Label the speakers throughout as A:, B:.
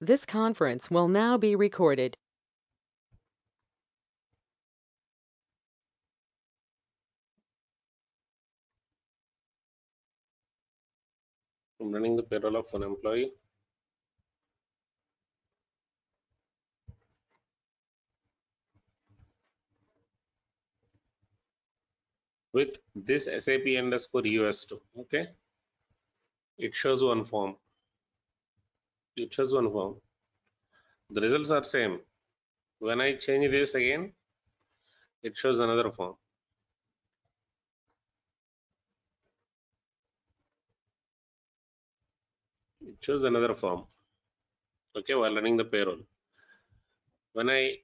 A: This conference will now be recorded.
B: I'm running the payroll of an employee. With this SAP underscore US2. Okay. It shows one form. It shows one form. The results are same. When I change this again, it shows another form. It shows another form. Okay, while running the payroll. When I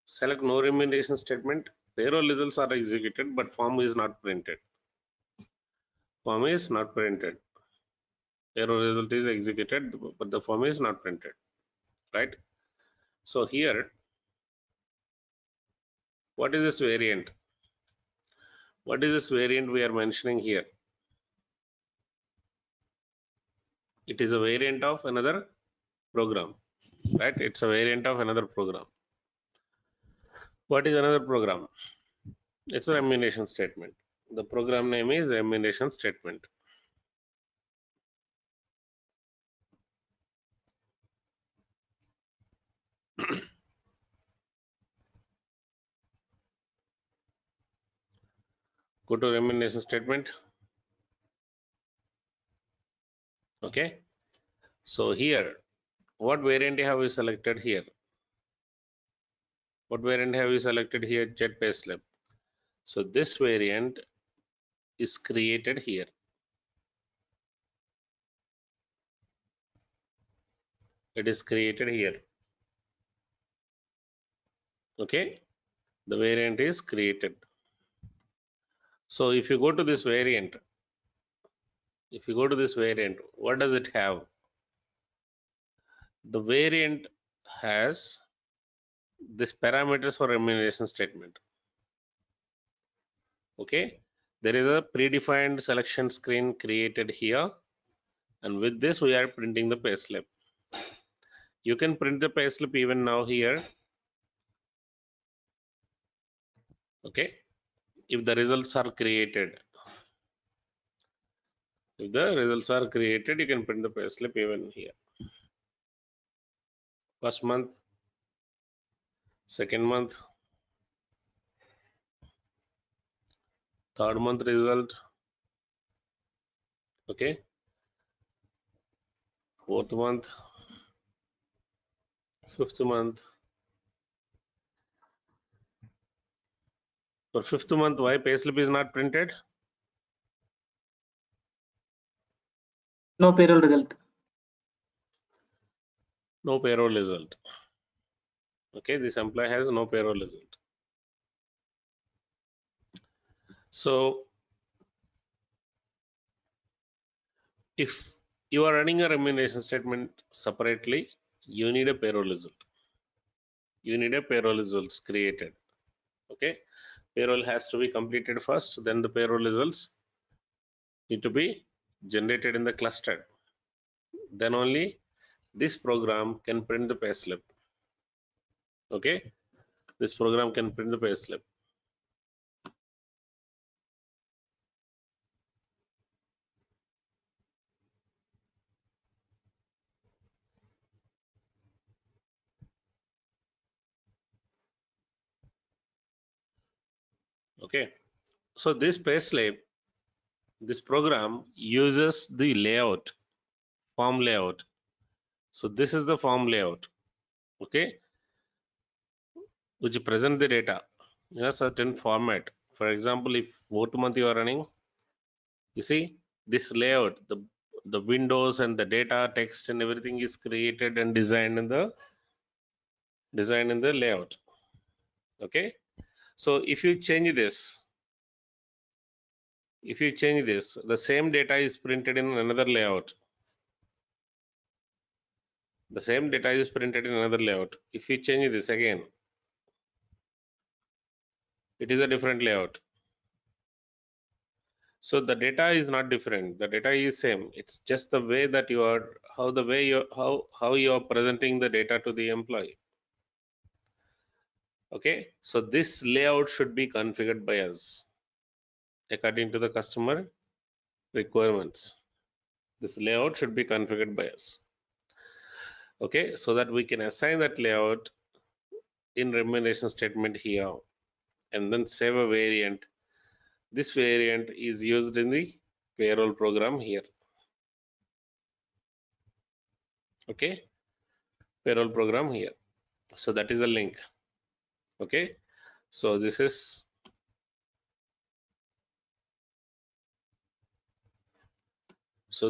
B: select no remuneration statement, payroll results are executed, but form is not printed. Form is not printed. Payroll result is executed, but the form is not printed. Right? So here, what is this variant? What is this variant we are mentioning here? It is a variant of another program, right? It's a variant of another program. What is another program? It's a remuneration statement. The program name is remuneration statement. Go to remuneration statement. Okay. So here, what variant have we selected here? What variant have we selected here? Jet Payslip. So this variant is created here. It is created here. Okay. The variant is created. So if you go to this variant, what does it have? The variant has this parameters for remuneration statement. Okay, there is a predefined selection screen created here, and with this we are printing the payslip. You can print the payslip even now here. Okay, if the results are created, you can print the payslip even here. First month, second month, third month result. Okay, fourth month, fifth month. For fifth month, why payslip is not printed?
C: No payroll result.
B: No payroll result. Okay, this employee has no payroll result. So if you are running a remuneration statement separately, you need a payroll result. You need a payroll results created. Okay, payroll has to be completed first, then the payroll results need to be generated in the cluster. Then only this program can print the payslip. Okay, this program can print the payslip. Okay, so this payslip, this program uses the layout, form layout. So this is the form layout. Okay, which present the data in a certain format. For example, if fourth month you are running, you see this layout, the windows and the data, text and everything is created and designed in the layout. Okay, so if you change this, the same data is printed in another layout. The same data is printed in another layout. If you change this again, it is a different layout. So the data is not different. The data is same. It's just the way that you are, how you are presenting the data to the employee. Okay. So this layout should be configured by us according to the customer requirements. This layout should be configured by us. Okay. So that we can assign that layout in remuneration statement here and then save a variant. This variant is used in the payroll program here. Okay, payroll program here. So that is a link. Okay, so this is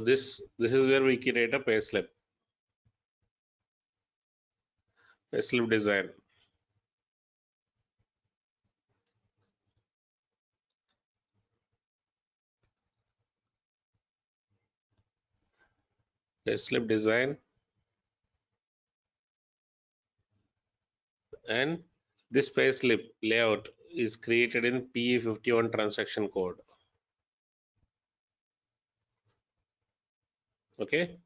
B: this is where we create a payslip design. Payslip design, and this payslip layout is created in PE51 transaction code. Okay,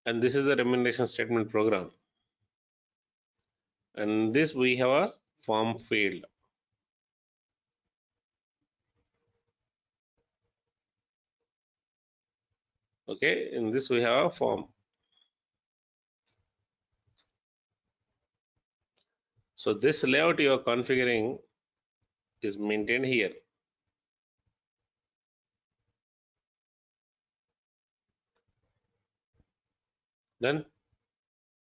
B: and this is a remuneration statement program, and this we have a form field. Okay, in this we have a form. So this layout you are configuring is maintained here. Done.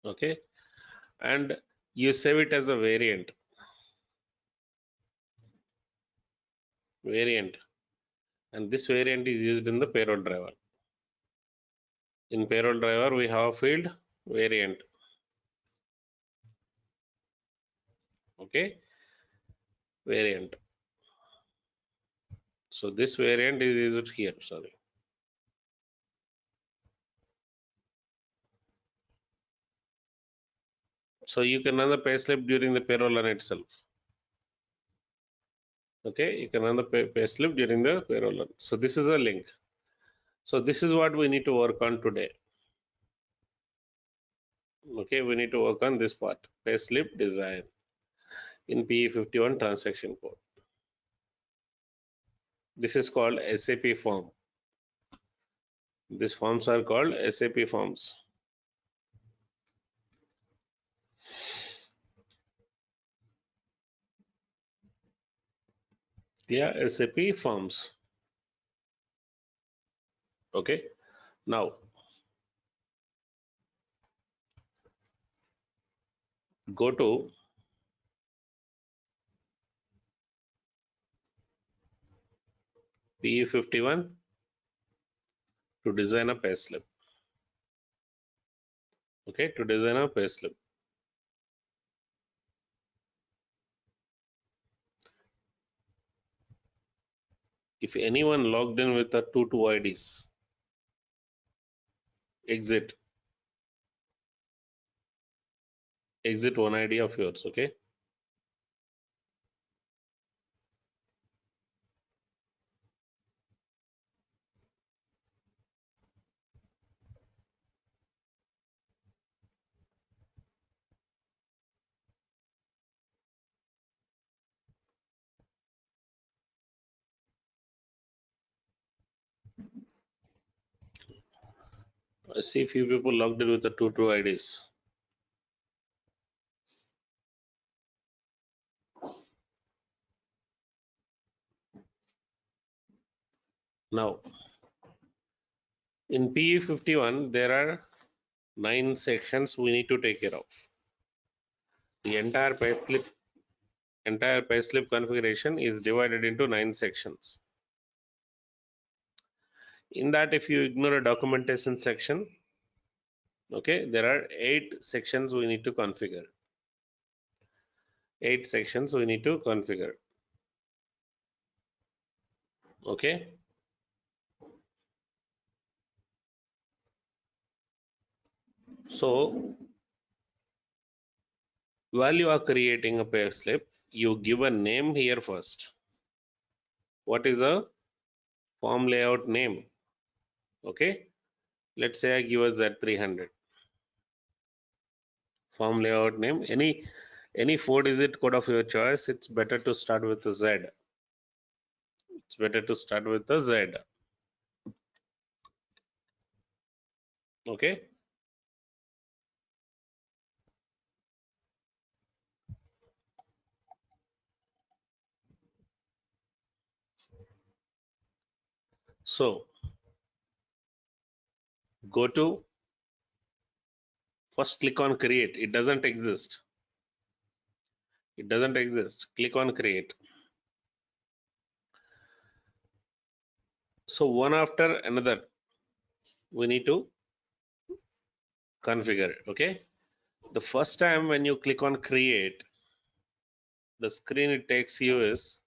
B: Okay, and you save it as a variant, and this variant is used in the payroll driver. In payroll driver we have a field variant. Okay, variant. So this variant is used here. Sorry. So you can run the payslip during the payroll run itself. Okay, you can run the payslip during the payroll run. So this is a link. So this is what we need to work on today. Okay, we need to work on this part, payslip design in PE51 transaction code. This is called SAP form. These forms are called SAP forms. Yeah, SAP forms. Okay, now go to PE51 to design a payslip. Okay, to design a payslip. If anyone logged in with a 22 IDs, exit one ID of yours. Okay, I see few people logged in with the 22 IDs. Now, in PE51, there are 9 sections we need to take care of. The entire payslip configuration is divided into 9 sections. In that, if you ignore a documentation section, okay, there are 8 sections we need to configure. 8 sections we need to configure. Okay. So while you are creating a payslip, you give a name here first. What is a form layout name. Okay, let's say I give a Z300. Form layout name, any 4-digit code of your choice. It's better to start with a Z. It's better to start with a Z. Okay. So go to, first click on create. It doesn't exist. It doesn't exist. Click on create. So one after another, we need to configure it. Okay. The first time when you click on create, the screen it takes you is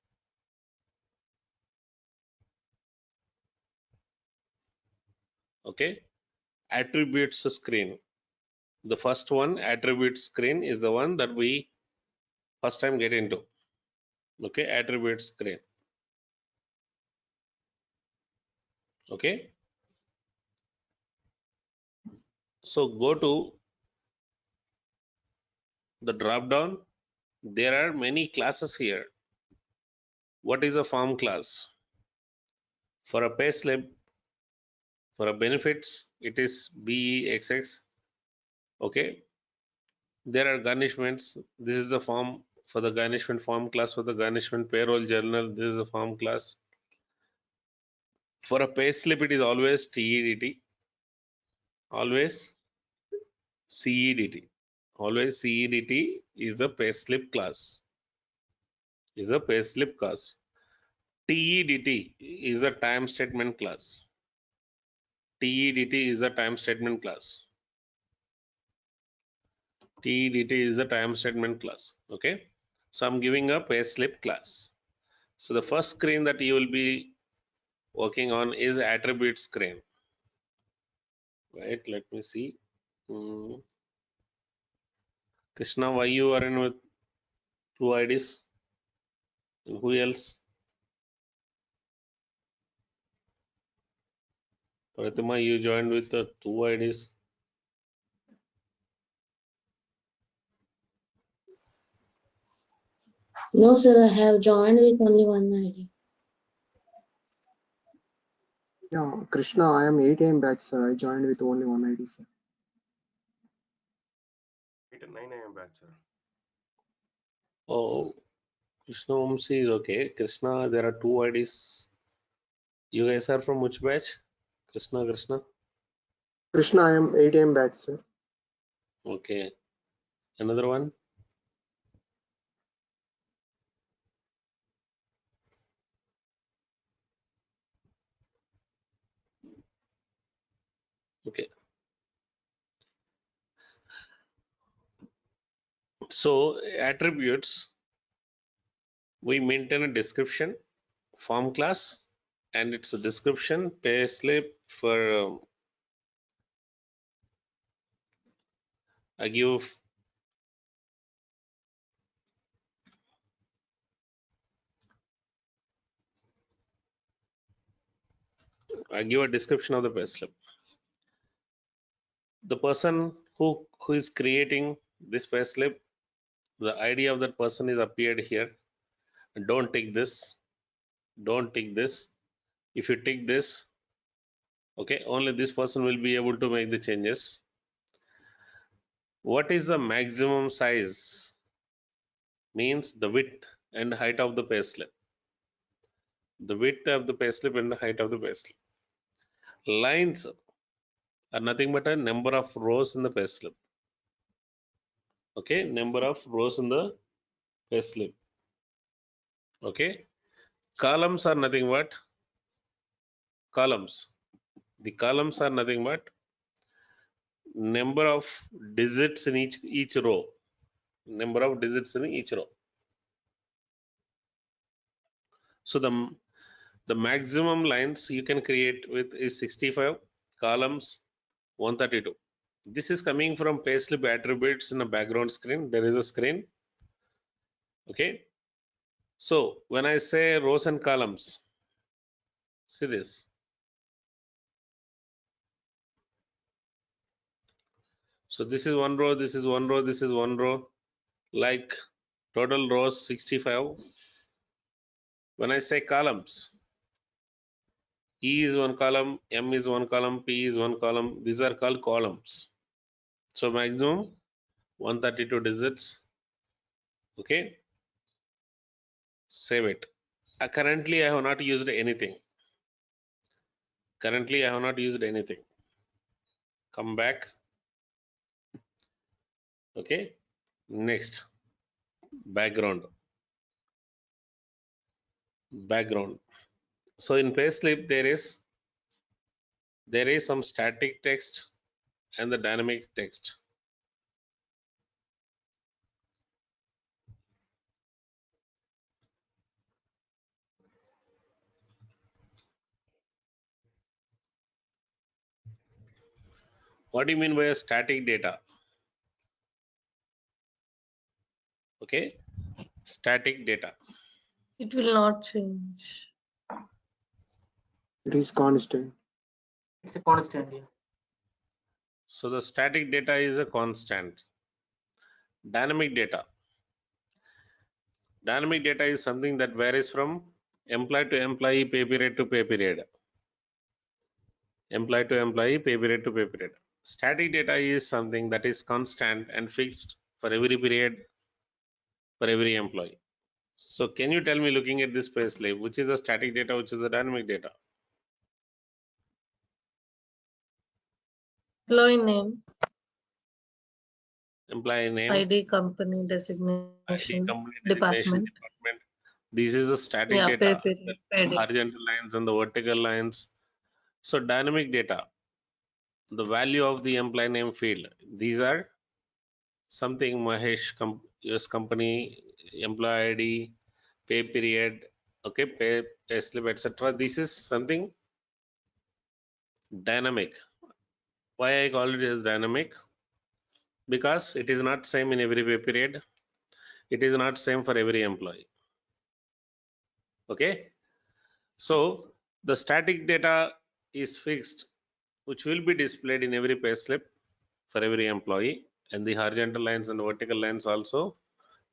B: okay, attributes screen. The first one, attributes screen, is the one that we first time get into. Okay, attributes screen. Okay, so go to the drop down. There are many classes here. What is a form class? For a payslip, for a benefits, it is BEXX. Okay, there are garnishments. This is the form for the garnishment form class. For the garnishment payroll journal, this is a form class. For a payslip, it is always TEDT, always CEDT. Always CEDT is the payslip class. Is a payslip class. TEDT is a time statement class. TEDT is a time statement class. TEDT is a time statement class. Okay. So I'm giving a payslip class. So the first screen that you will be working on is attribute screen. Right. Let me see. Krishna, why you are in with two IDs? And who else? Pratima, you joined with the two IDs.
D: No, sir, I have joined with only one ID.
E: Yeah, Krishna, I am 8 AM batch, sir. I joined with only one ID, sir.
B: 8 and 9 AM batch, sir. Oh, Krishna Vamsi is okay. Krishna, there are two IDs. You guys are from which batch? Krishna.
E: Krishna, I am 8 AM batch, sir.
B: Okay. Another one? Okay. So attributes, we maintain a description, form class, and it's a description, payslip for I give a description of the payslip. The person who is creating this payslip, the ID of that person is appeared here. Don't take this. Don't take this. If you take this, okay, only this person will be able to make the changes. What is the maximum size? Means the width and height of the payslip. The width of the payslip and the height of the payslip. Lines are nothing but a number of rows in the payslip. Okay, number of rows in the payslip. Okay, columns are nothing but columns. The columns are nothing but number of digits in each row. Number of digits in each row. So the maximum lines you can create with is 65, columns 132. This is coming from payslip attributes in a background screen. There is a screen. Okay. So when I say rows and columns, See this. So this is one row, this is one row, this is one row, like total rows 65. When I say columns, E is one column, M is one column, P is one column. These are called columns. So maximum 132 digits. Okay. Save it. Currently, I have not used anything. Currently, I have not used anything. Come back. Okay. Next. Background. Background. So in Payslip, there is some static text and the dynamic text. What do you mean by a static data? Okay. Static data.
D: It will not change.
E: It is constant.
C: It's a constant. Yeah.
B: So the static data is a constant. Dynamic data. Dynamic data is something that varies from employee to employee, pay period to pay period. Employee to employee, pay period to pay period. Static data is something that is constant and fixed for every period, for every employee. So can you tell me, looking at this payslip, which is the static data, which is the dynamic data?
D: Employee name,
B: Employee name,
D: ID, company
B: ID,
D: designation,
B: company designation,
D: department.
B: department. This is the static
D: Yeah, pay
B: data,
D: period,
B: the
D: pay date.
B: horizontal lines and the vertical lines. So dynamic data, the value of the employee name field. These are something Mahesh, US company, employee ID, pay period, okay, pay slip, etc. This is something dynamic. Why I call it as dynamic? Because it is not same in every pay period. It is not same for every employee. Okay. So the static data is fixed, which will be displayed in every pay slip for every employee, and the horizontal lines and vertical lines also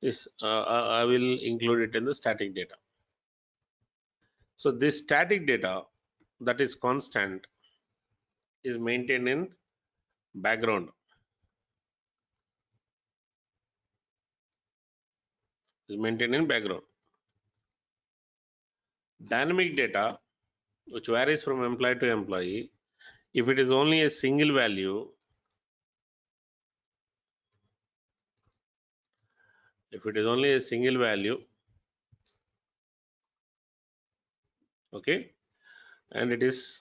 B: is I will include it in the static data. So this static data that is constant is maintained in background. Is maintained in background. Dynamic data, which varies from employee to employee, if it is only a single value, okay, and it is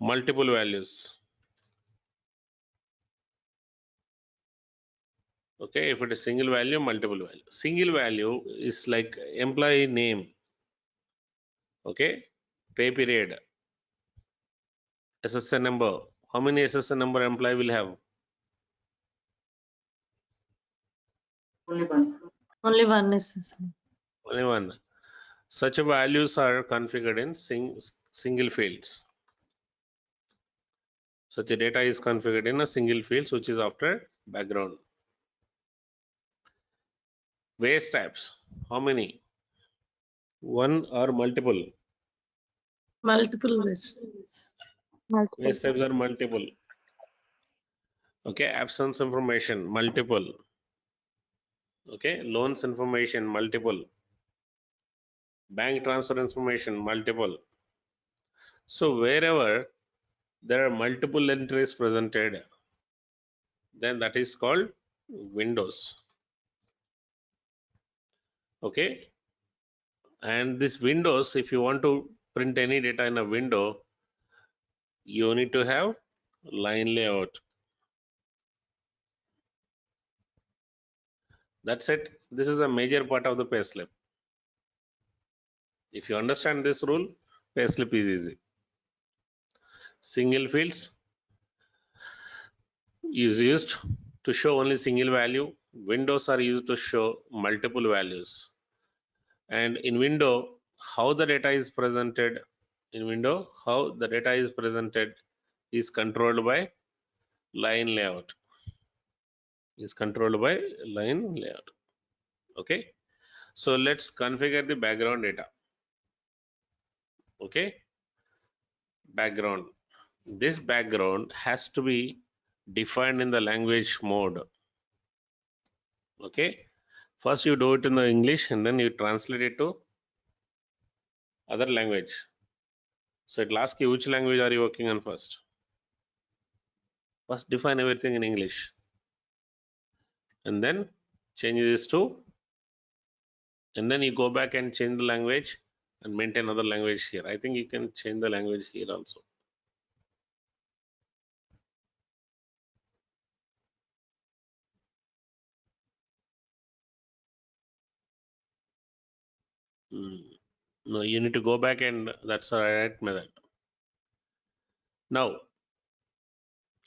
B: multiple values. Okay, if it is single value, multiple value. Single value is like employee name, okay, pay period, SSN number. How many SSN number employee will have?
C: Only one.
D: Only one necessary.
B: Only one. Such values are configured in single fields. Such a data is configured in a single field, which is after background. Base types, how many? One or multiple?
D: Multiple ways.
B: Base types are multiple. Okay, absence information, multiple. Okay, loans information, multiple. Bank transfer information, multiple. So wherever there are multiple entries presented, then that is called windows. Okay, and this windows, if you want to print any data in a window, you need to have line layout. That's it. This is a major part of the payslip. If you understand this rule, payslip is easy. Single fields is used to show only single value. Windows are used to show multiple values. And in window, how the data is presented In window, how the data is presented is controlled by line layout. Okay. So let's configure the background data. Okay. Background. This background has to be defined in the language mode. Okay. First you do it in the English and then you translate it to other language. So it will ask you which language are you working on first. First define everything in English and then change this to, and then you go back and change the language and maintain other language here. I think you can change the language here also. No, you need to go back and that's the right method. Now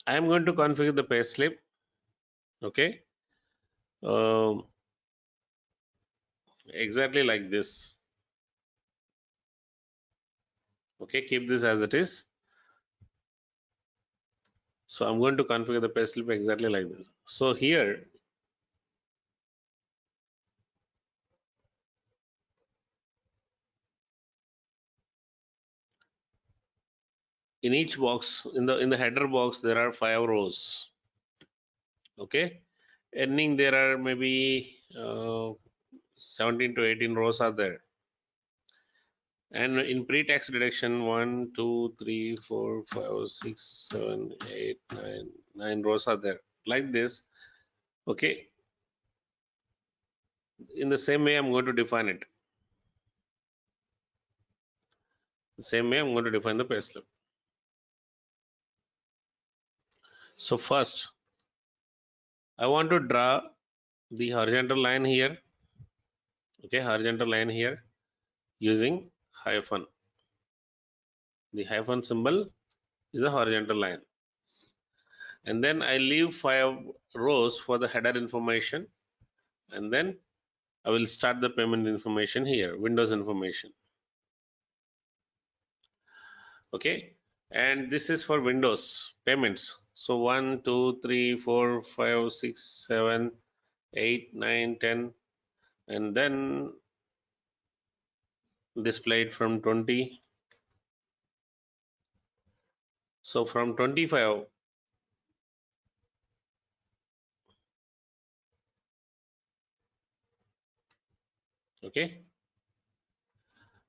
B: I am going to configure the payslip. Okay. Exactly like this. Okay, keep this as it is. So I'm going to configure the payslip exactly like this. So here in each box, in the header box, there are 5 rows. Okay, ending there are maybe 17 to 18 rows are there. And in pre-tax deduction, 1, 2, 3, 4, 5, 6, 7, 8, 9 rows are there. Like this. Okay. In the same way, I'm going to define it. The same way, I'm going to define the payslip. So first, I want to draw the horizontal line here. Okay, horizontal line here using hyphen. The hyphen symbol is a horizontal line. And then I leave 5 rows for the header information. And then I will start the payment information here, Windows information. Okay, and this is for Windows payments. So 1, 2, 3, 4, 5, 6, 7, 8, 9, 10, and then displayed from 20. So from 25, okay,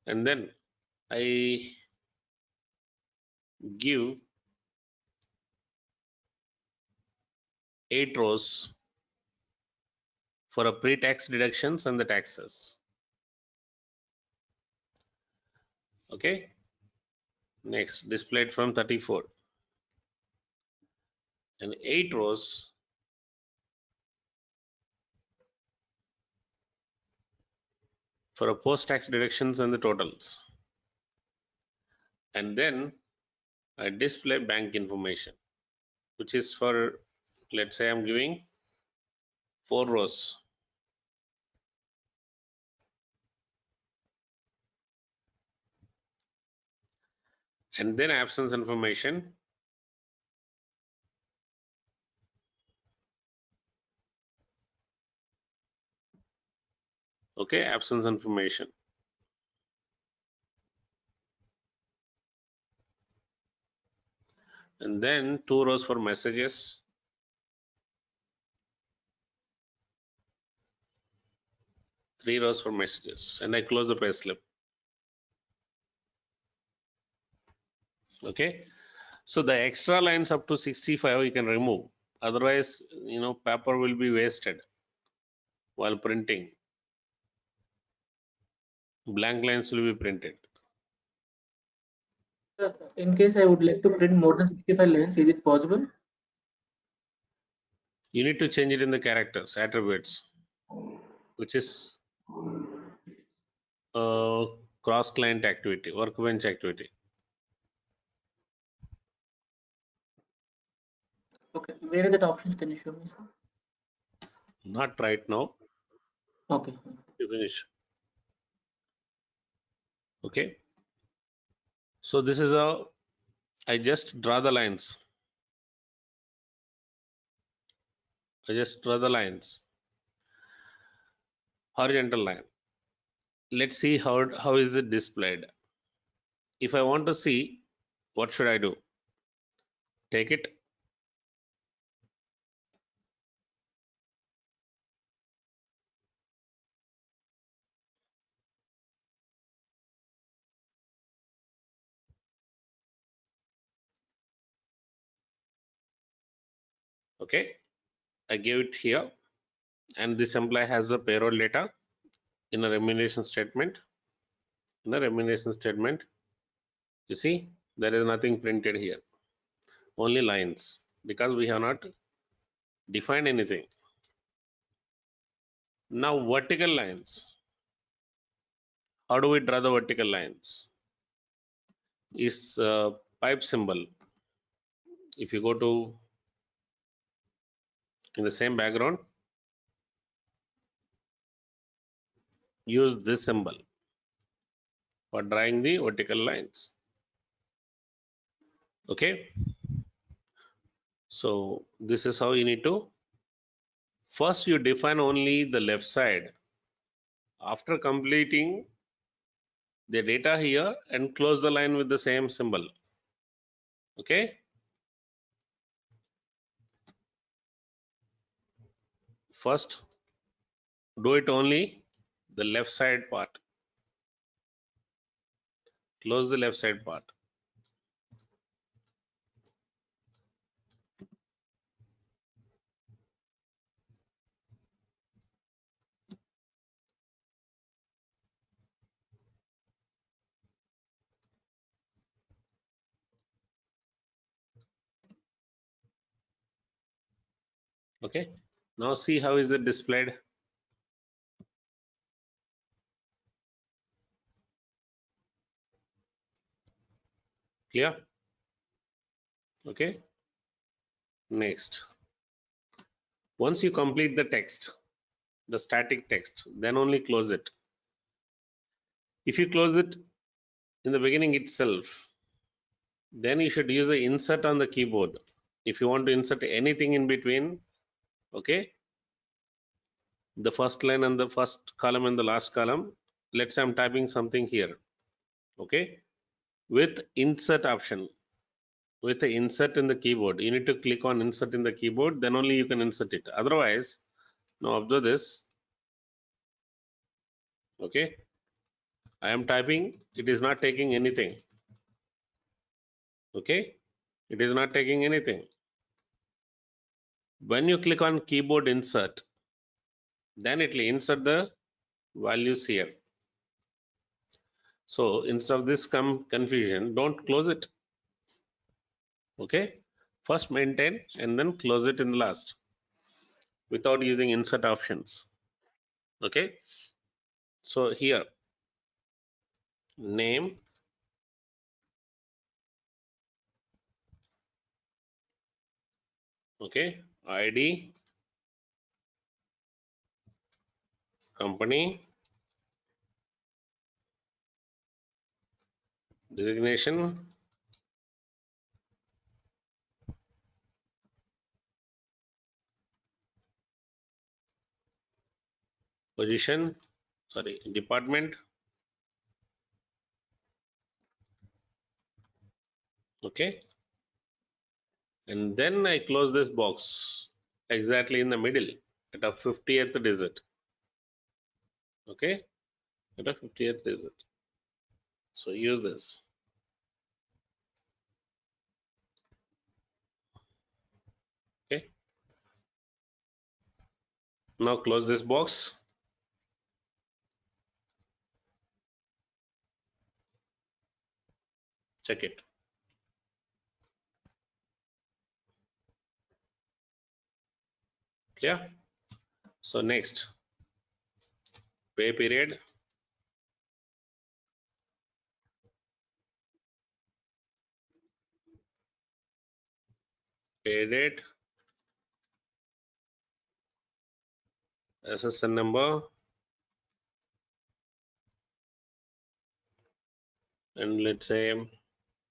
B: and then I give 8 rows for a pre-tax deductions and the taxes. Okay, next displayed from 34 and 8 rows for a post-tax deductions and the totals. And then I display bank information, which is for, let's say I'm giving 4 rows. And then absence information. Okay, absence information. And then 2 rows for messages. Three rows for messages, and I close the payslip. Okay, so the extra lines up to 65 you can remove. Otherwise, paper will be wasted while printing. Blank lines will be printed.
C: In case I would like to print more than 65 lines, is it possible?
B: You need to change it in the characters, attributes, which is cross-client activity, workbench activity.
C: Okay, where are that options? Can you show me, sir?
B: Not right now.
C: Okay.
B: You finish. Okay. So this is how I just draw the lines. I just draw the lines. Horizontal line. Let's see how is it displayed. If I want to see, what should I do? Take it. Okay. I give it here, and this employee has a payroll data in a remuneration statement. In a remuneration statement, you see, there is nothing printed here, only lines, because we have not defined anything. Now vertical lines. How do we draw the vertical lines? Is pipe symbol. If you go to in the same background, use this symbol for drawing the vertical lines. Okay, so this is how you need to. First you define only the left side. After completing the data here, and close the line with the same symbol. Okay, first do it only the left side part. Close the left side part. Okay, now see how is it displayed. Clear? Okay, next, once you complete the text, the static text, then only close it. If you close it in the beginning itself, then you should use an insert on the keyboard. If you want to insert anything in between, okay, the first line and the first column and the last column, let's say I'm typing something here, okay, with insert option, with the insert in the keyboard, you need to click on insert in the keyboard, then only you can insert it. Otherwise, now observe this, okay, I am typing, it is not taking anything, okay, it is not taking anything. When you click on keyboard insert, then it will insert the values here. So instead of this confusion, don't close it. Okay, first maintain and then close it in the last without using insert options. Okay, so here name, okay, ID, company, designation, position, sorry, department, okay, and then I close this box exactly in the middle at a 50th digit, okay, at a 50th digit. So use this. Okay, now close this box. Check it. Clear? So next, pay period, pay date, SSN number, and let's say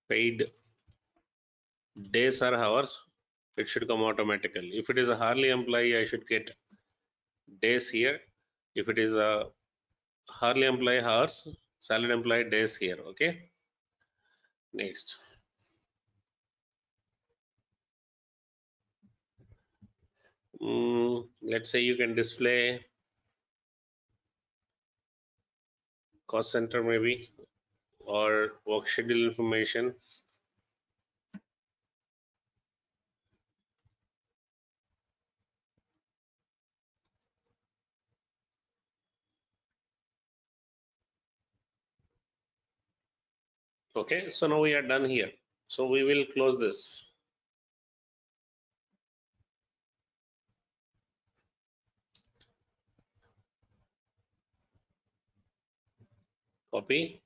B: paid days or hours, it should come automatically. If it is a hourly employee, I should get days here. If it is a hourly employee, hours, salaried employee, days here. Okay. Next. Let's say you can display cost center maybe, or work schedule information. Okay, so now we are done here. So we will close this. Copy.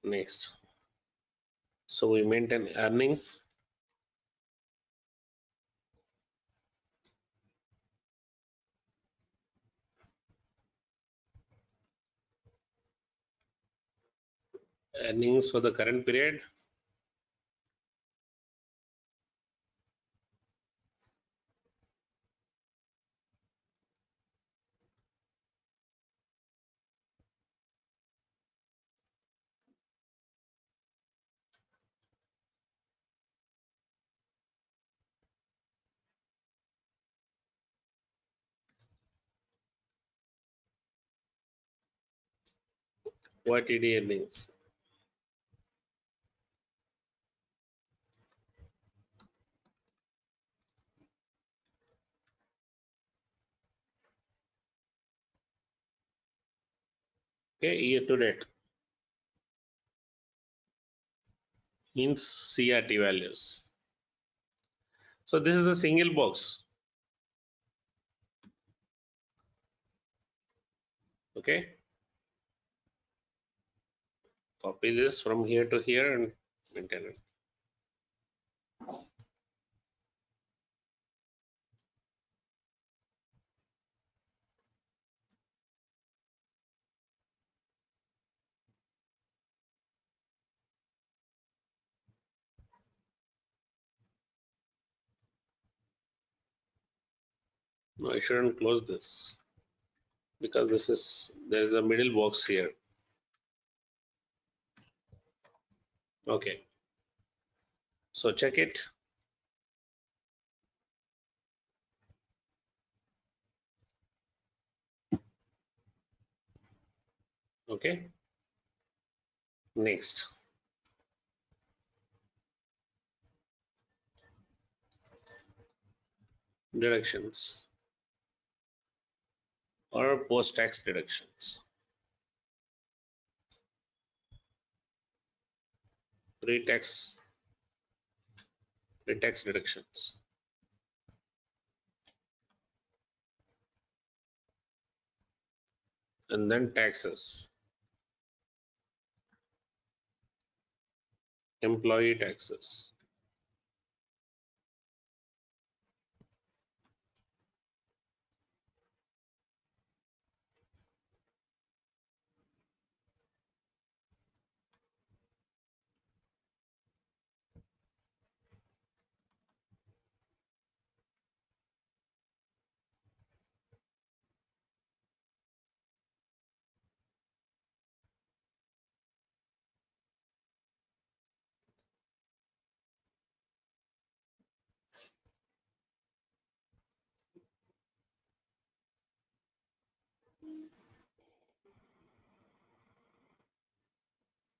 B: Next. So we maintain earnings. Earnings for the current period. YTD earnings. Okay, year to date means CRT values. So this is a single box. Okay. Copy this from here to here and maintain it. No, I shouldn't close this because there is a middle box here. Okay. So check it. Okay. Next. Deductions or post-tax deductions. Pre-tax deductions. And then taxes. Employee taxes.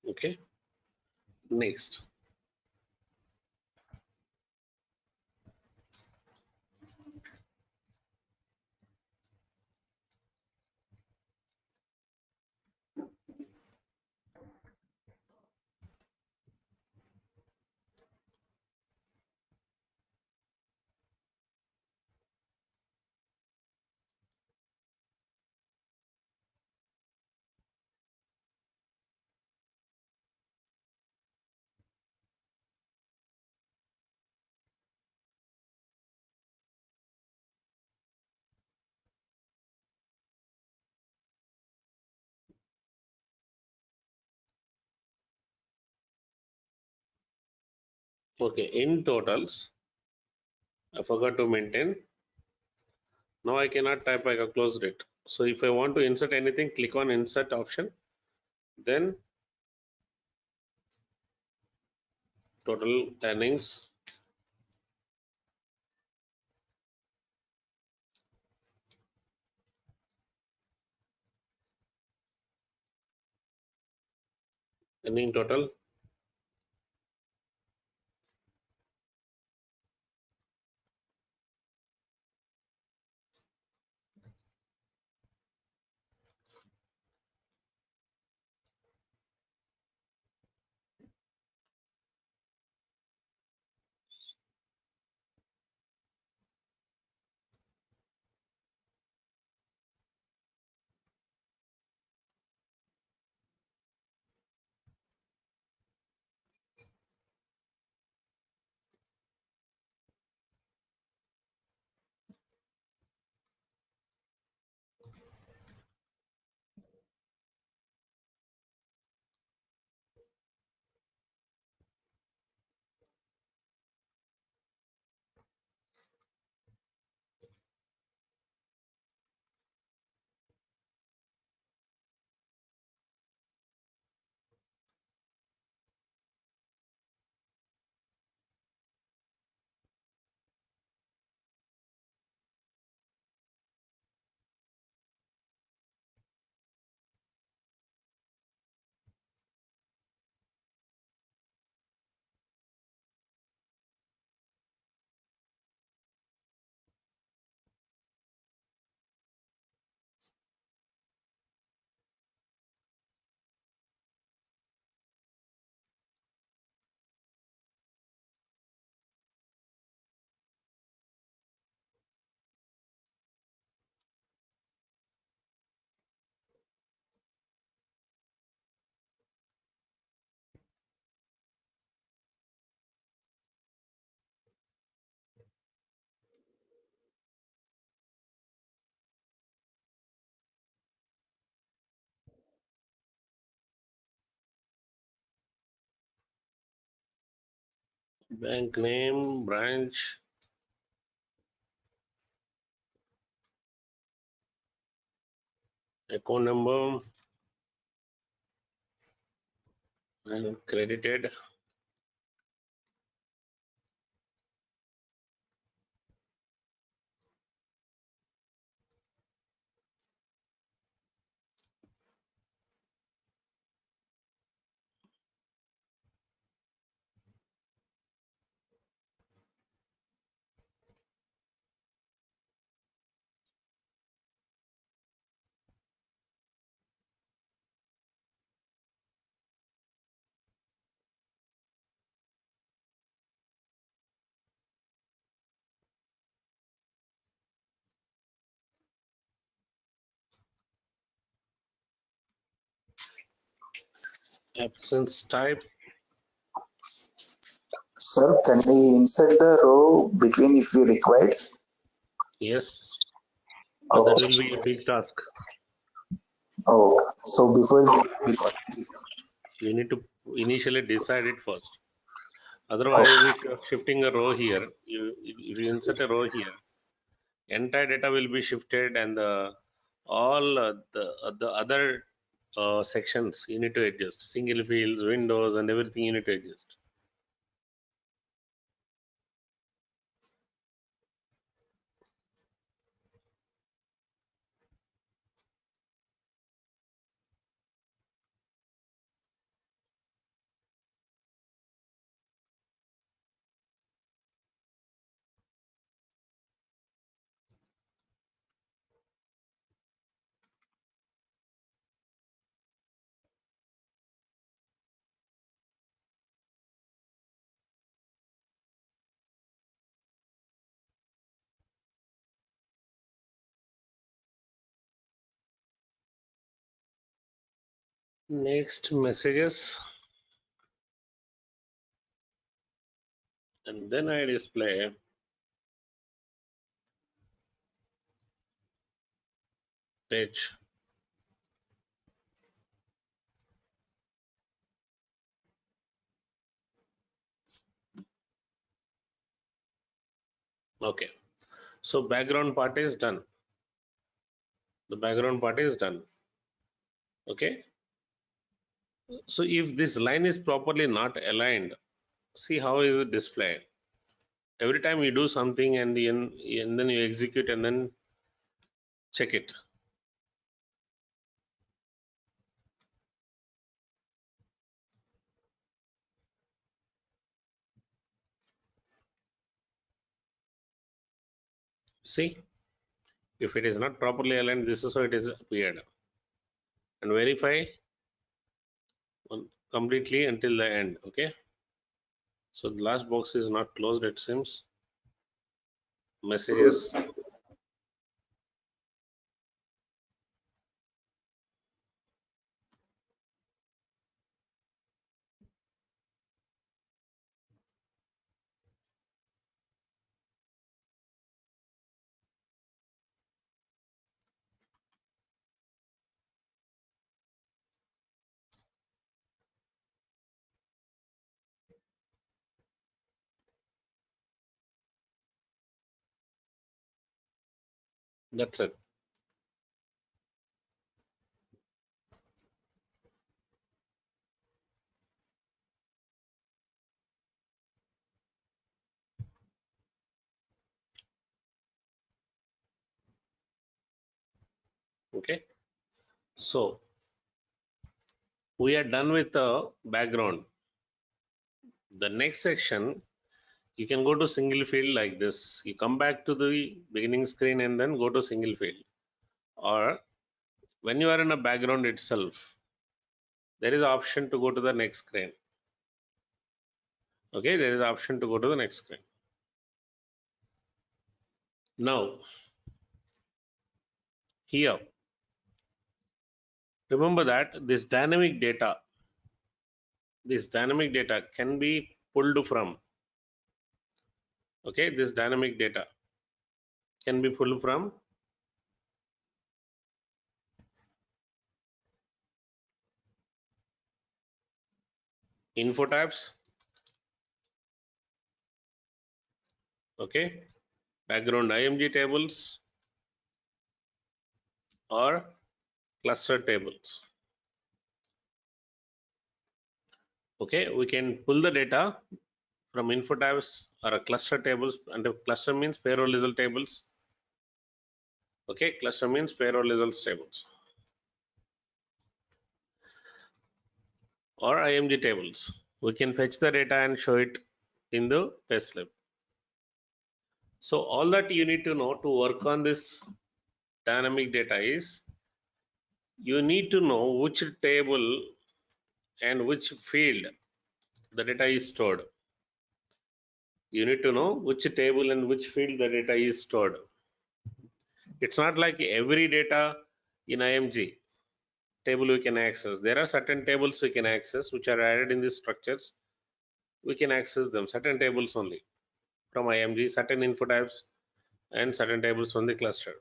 B: Okay. Next. Okay, in totals, I forgot to maintain. Now I cannot type, I have closed it. So if I want to insert anything, click on insert option, then total earnings. Earning total. Bank name, branch, account number, and credited. Absence type.
F: Sir, can we insert the row between if we required?
B: Yes, but that will be a big task.
F: Oh, so before we
B: You need to initially decide it first. Otherwise, if you're shifting a row here, if you insert a row here, entire data will be shifted, and all the other sections you need to adjust. Single fields, windows, and everything you need to adjust. Next, messages, and then I display page. Okay, so background part is done. The background part is done. Okay, so if this line is properly not aligned, see how is it displayed. Every time you do something and then you execute and then check it. See, if it is not properly aligned, this is how it is appeared. And verify completely until the end. Okay, so the last box is not closed, it seems. Messages. That's it. Okay, so we are done with the background. The next section, you can go to single field like this. You come back to the beginning screen and then go to single field. Or when you are in a background itself, there is option to go to the next screen. Okay, there is option to go to the next screen. Now, here, remember that this dynamic data can be pulled from. Okay, this dynamic data can be pulled from info tabs. Okay, background IMG tables or cluster tables. Okay, we can pull the data from info tabs or a cluster tables, and a cluster means payroll result tables. Okay, cluster means payroll results tables or IMG tables. We can fetch the data and show it in the payslip. So all that you need to know to work on this dynamic data is you need to know which table and which field the data is stored. You need to know which table and which field the data is stored. It's not like every data in IMG table we can access. There are certain tables we can access which are added in these structures. We can access them, certain tables only from IMG, certain info types and certain tables from the cluster.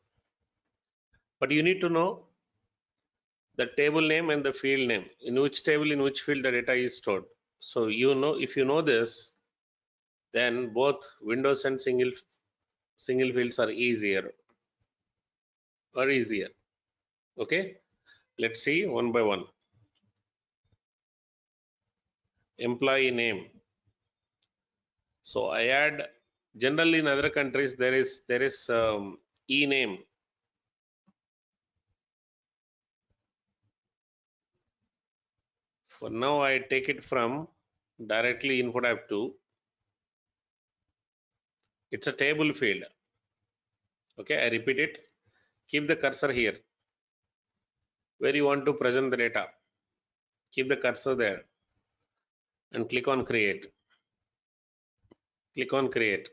B: But you need to know the table name and the field name, in which table, in which field the data is stored. So you know, if you know this, then both windows and single fields are easier. Okay, let's see one by one. Employee name. So I add, generally in other countries there is e name. For now I take it from directly info tab 2. It's a table field. Okay, I repeat it. Keep the cursor here where you want to present the data. Keep the cursor there and click on create. Click on create.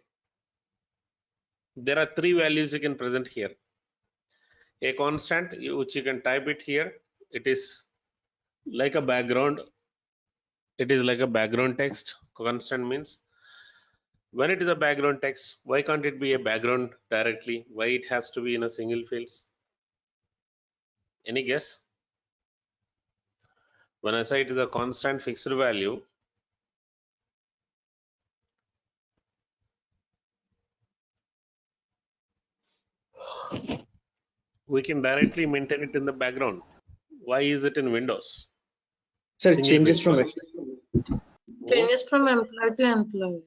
B: There are 3 values you can present here. A constant which you can type it here. It is like a background. It is like a background text. Constant means when it is a background text, why can't it be a background directly? Why it has to be in a single fields? Any guess? When I say it is a constant fixed value, we can directly maintain it in the background. Why is it in Windows?
C: Sir,
B: Single
C: changes
B: page
C: from
B: file.
D: Changes from employee to employee.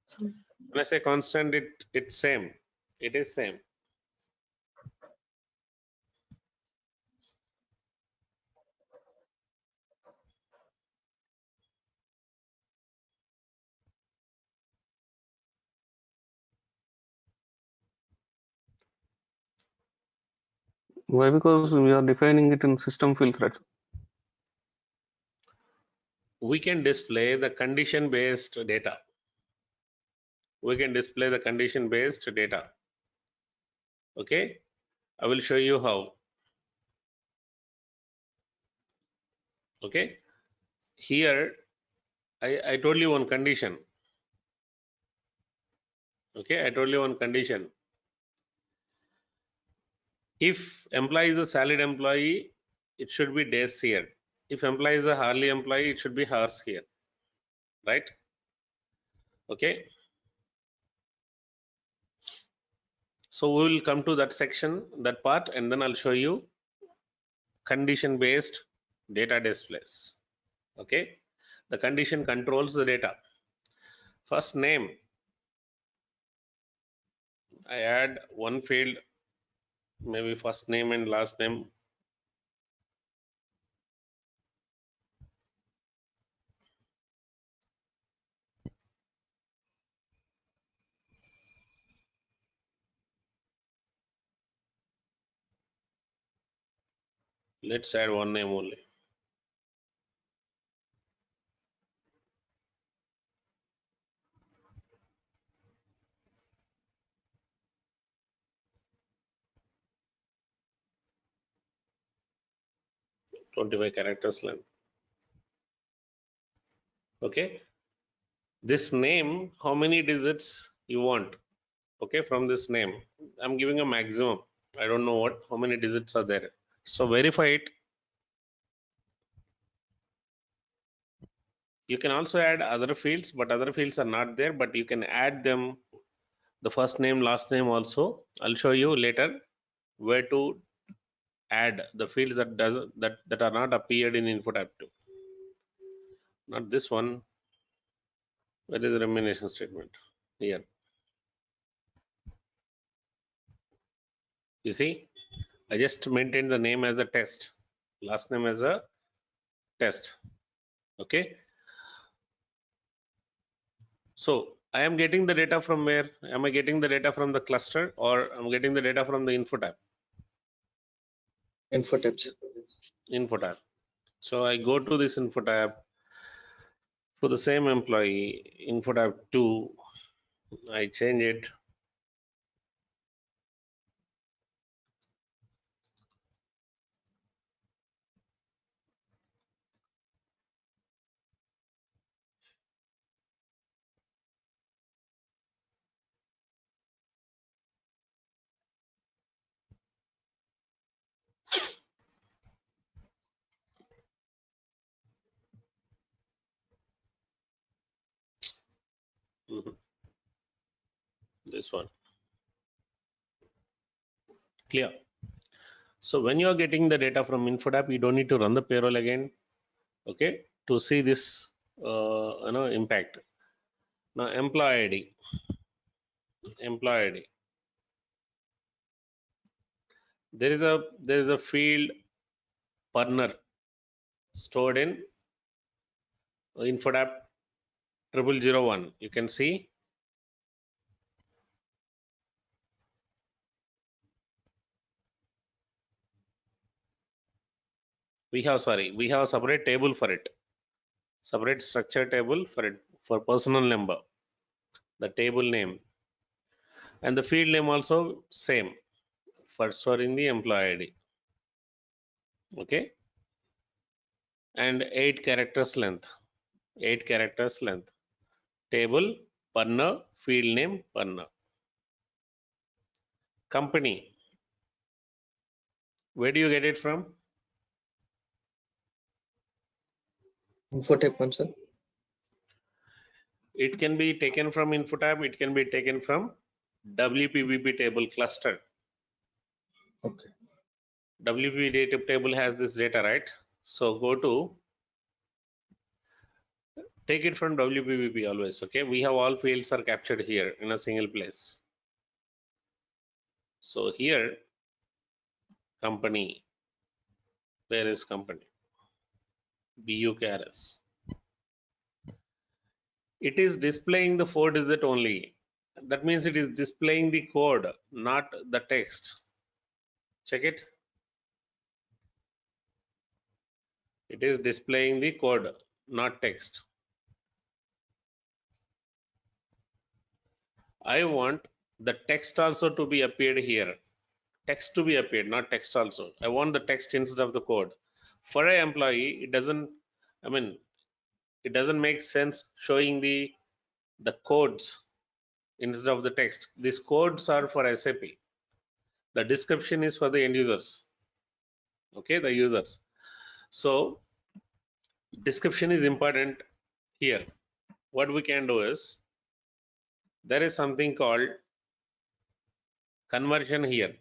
D: So,
B: When I say constant, it's same. It is same.
G: Why? Because we are defining it in system field threads.
B: We can display the condition-based data. We can display the condition-based data. Okay, I will show you how. Okay, here I told you one condition. Okay, I told you one condition. If employee is a salaried employee, it should be days here. If employee is a hourly employee, it should be hours here, right? Okay, so we will come to that section, that part, and then I'll show you condition based data displays. Okay, the condition controls the data. First name, I add one field, maybe first name and last name. Let's add one name only. .25 characters length. Okay, this name, how many digits you want? Okay, from this name, I'm giving a maximum. I don't know how many digits are there. So verify it. You can also add other fields, but other fields are not there, but you can add them, the first name, last name also. I'll show you later where to add the fields that are not appeared in info tab 2. Not this one. Where is the remuneration statement? Here. You see, I just maintained the name as a test, last name as a test. Okay, so I am getting the data from where? Am I getting the data from the cluster, or I'm getting the data from the info tab?
C: info tabs.
B: Info tab. So I go to this info tab for the same employee, info tab 2. I change it. This one. Clear. So when you are getting the data from info tab, you don't need to run the payroll again. Okay, to see this impact. Now employee ID. Employee ID. There is a field partner stored in info tab 0001. You can see we have a separate table for it, separate structure table for it, for personal number, the table name, and the field name also same for storing the employee ID. Okay, and 8 characters length, 8 characters length, table partner, field name partner. Company, where do you get it from?
C: Info tab one, sir.
B: It can be taken from info tab, it can be taken from WPBP table cluster.
F: Okay.
B: WP data table has this data, right? So go to, take it from WPBP always, okay? We have all fields are captured here in a single place. So here, company, where is company? BUKRS. It is displaying the 4-digit only. That means it is displaying the code, not the text. Check it. It is displaying the code, not text. I want the text also to be appeared here. Text to be appeared, not text also. I want the text instead of the code. For an employee, it doesn't, I mean, it doesn't make sense showing the codes instead of the text. These codes are for SAP. The description is for the end users. Okay, the users. So description is important here. What we can do is, there is something called conversion here.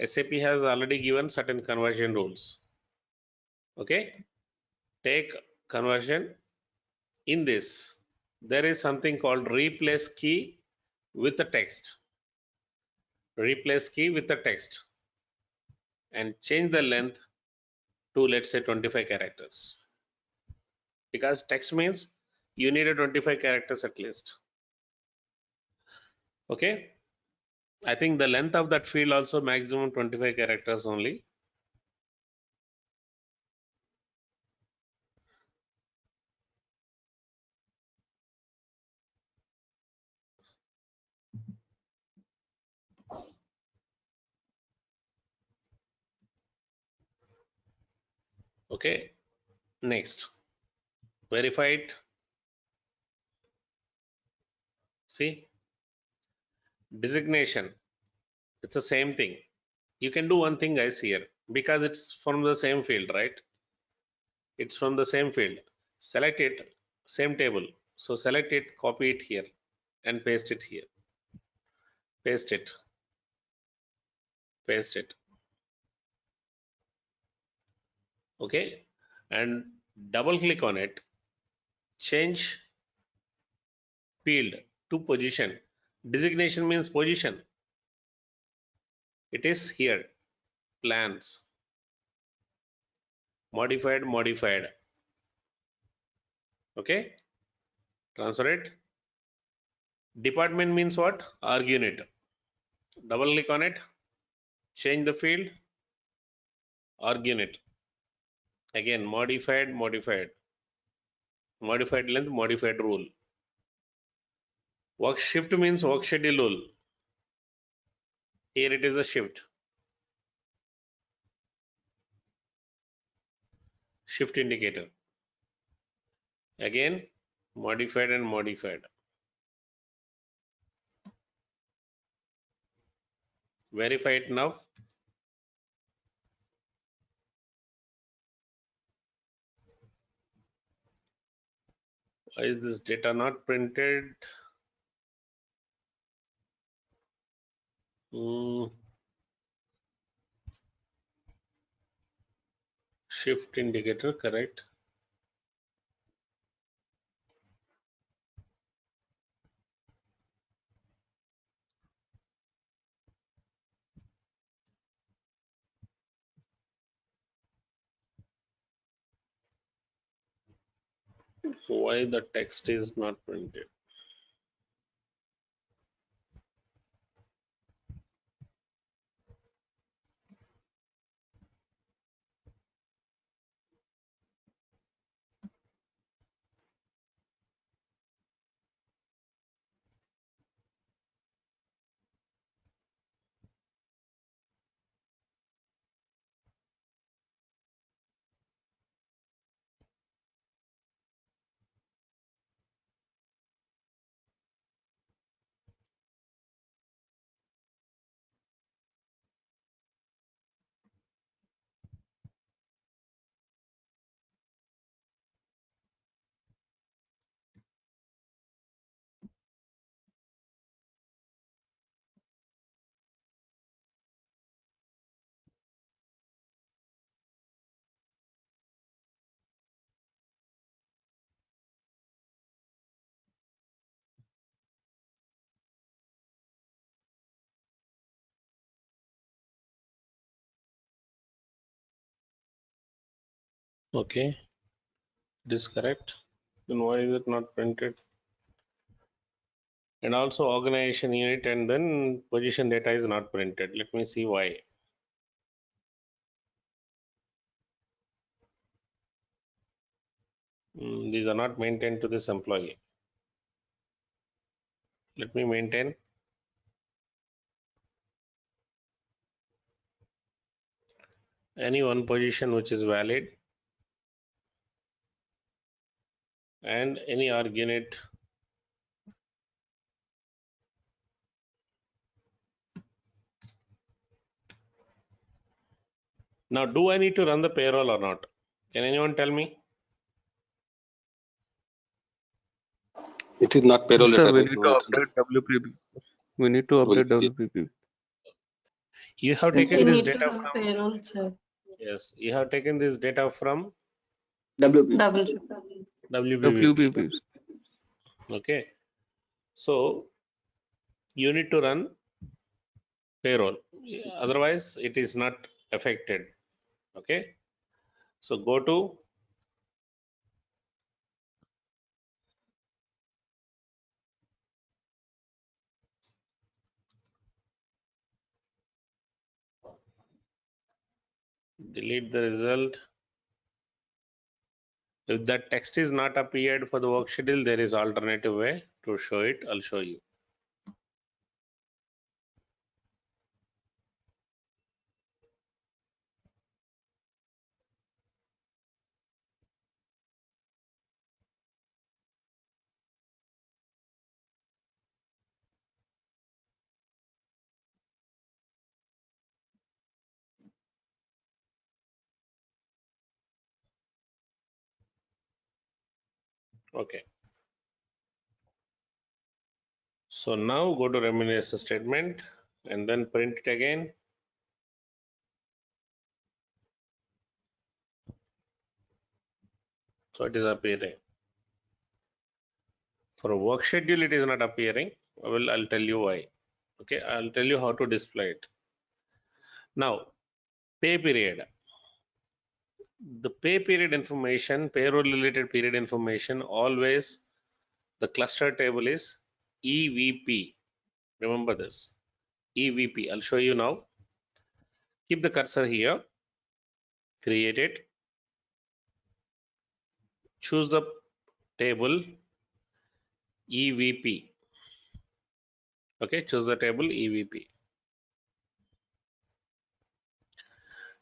B: SAP has already given certain conversion rules. Okay, take conversion. In this, there is something called replace key with the text. Replace key with the text and change the length to, let's say, 25 characters. Because text means you need a 25 characters at least. Okay, I think the length of that field also maximum 25 characters only. Okay, next, verified. See, designation, it's the same thing. You can do one thing, guys, here, because it's from the same field, right? It's from the same field. Select it, same table. So select it, copy it here and paste it here. Paste it. Paste it. Okay, and double click on it. Change field to position. Designation means position. It is here. Plans. Modified, modified. Okay, transfer it. Department means what? Argunit. Double click on it. Change the field. Argunit. Again, modified, modified. Modified length, modified rule. Work shift means work schedule rule. Here it is a shift. Shift indicator. Again, modified and modified. Verify it now. Why is this data not printed? Shift indicator, correct. Why the text is not printed? Okay, this is correct. Then why is it not printed? And also organization unit and then position data is not printed. Let me see why. These are not maintained to this employee. Let me maintain. Any one position which is valid and any org unit now. Do I need to run the payroll or not? Can anyone tell me?
H: It is not payroll
G: Sir,
H: data
G: we
H: right
G: need
H: now.
G: to update WPP. We need to update WPP.
B: You have
D: We
B: taken this
D: need to
B: data
D: run
B: from,
D: payroll, sir.
B: yes, you have taken this data from
E: WP.
D: Double check.
B: WPP.
G: WPP.
B: Okay, so you need to run payroll, otherwise it is not affected. Okay, so go to delete the result. If that text is not appeared for the work schedule, there is alternative way to show it. I'll show you. Okay, so now go to remuneration statement and then print it again. So it is appearing. For a work schedule, it is not appearing. I'll tell you why. Okay, I'll tell you how to display it. Now, pay period. The pay period information, payroll related period information, always the cluster table is EVP. Remember this, EVP. I'll show you now. Keep the cursor here, create it, choose the table EVP. Okay, choose the table EVP.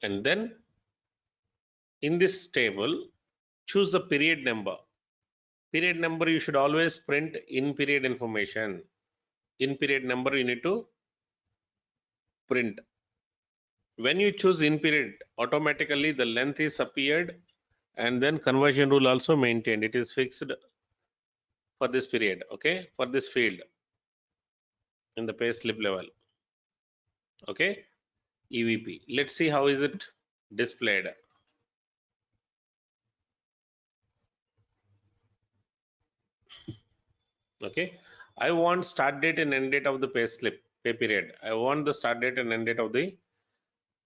B: And then in this table, choose the period number. Period number you should always print in period information. In period number you need to print. When you choose in period, automatically the length is appeared and then conversion rule also maintained. It is fixed for this period, okay, for this field in the payslip level. Okay, EVP. Let's see how is it displayed. Okay, I want start date and end date of the payslip, pay period. I want the start date and end date of the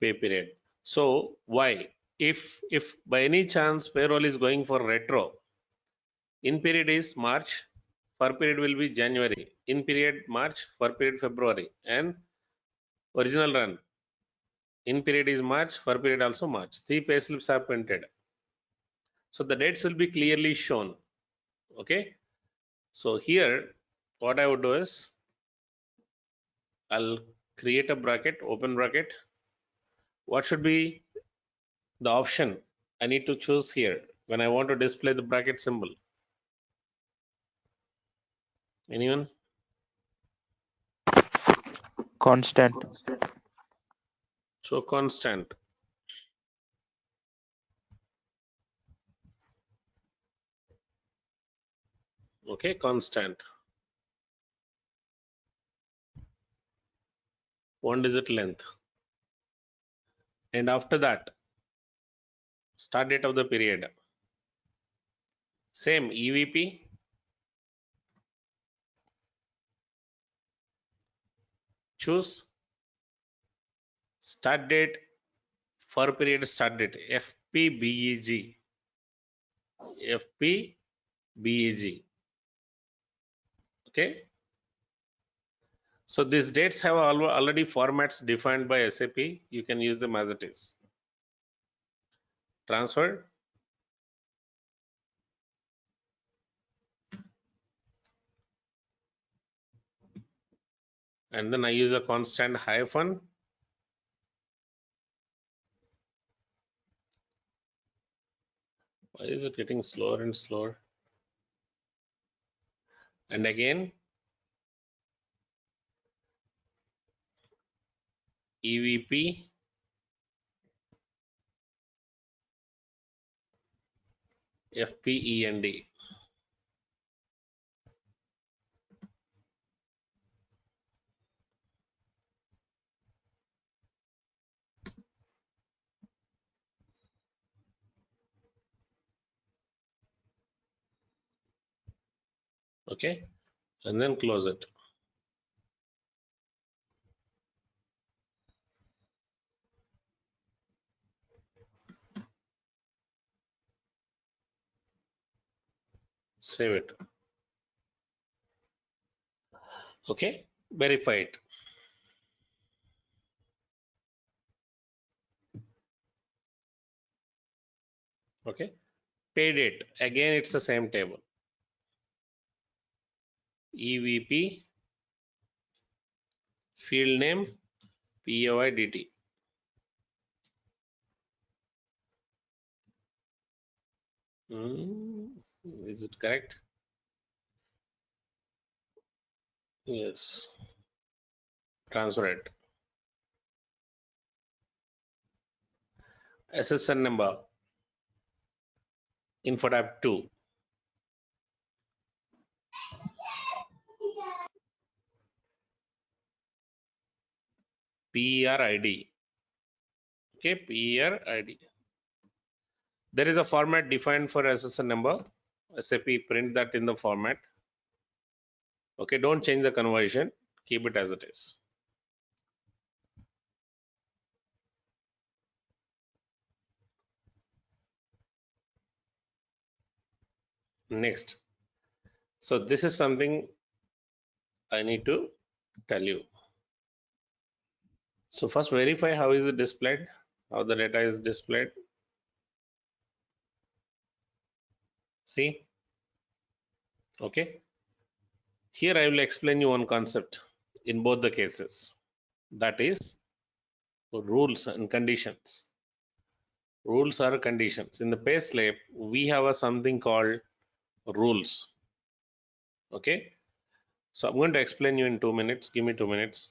B: pay period. So why? If by any chance payroll is going for retro, in period is March, for period will be January, in period March, for period February, and original run in period is March, for period also March. Three payslips are printed, so the dates will be clearly shown. Okay, so here what I would do is I'll create a bracket, open bracket. What should be the option I need to choose here when I want to display the bracket symbol? Anyone?
I: Constant.
B: So constant. Okay, constant. 1-digit length. And after that, start date of the period. Same EVP. Choose start date for period start date FPBEG. FP BEG. Okay. So these dates have already formats defined by SAP. You can use them as it is. Transfer. And then I use a constant hyphen. Why is it getting slower and slower? And again, EVP FPEND. Okay, and then close it. Save it. Okay, verify it. Okay, pay date. Again, it's the same table. EVP, field name, PAYDT. Is it correct? Yes. Transfer it. SSN number. Info tab 2. PER ID. Okay, PER ID. There is a format defined for SSN number. SAP print that in the format. Okay, don't change the conversion. Keep it as it is. Next. So this is something I need to tell you. So first verify how is it displayed, how the data is displayed. See, okay. Here I will explain you one concept in both the cases. That is rules and conditions. Rules are conditions. In the payslip, we have a something called rules. Okay. So I'm going to explain you in 2 minutes. Give me 2 minutes.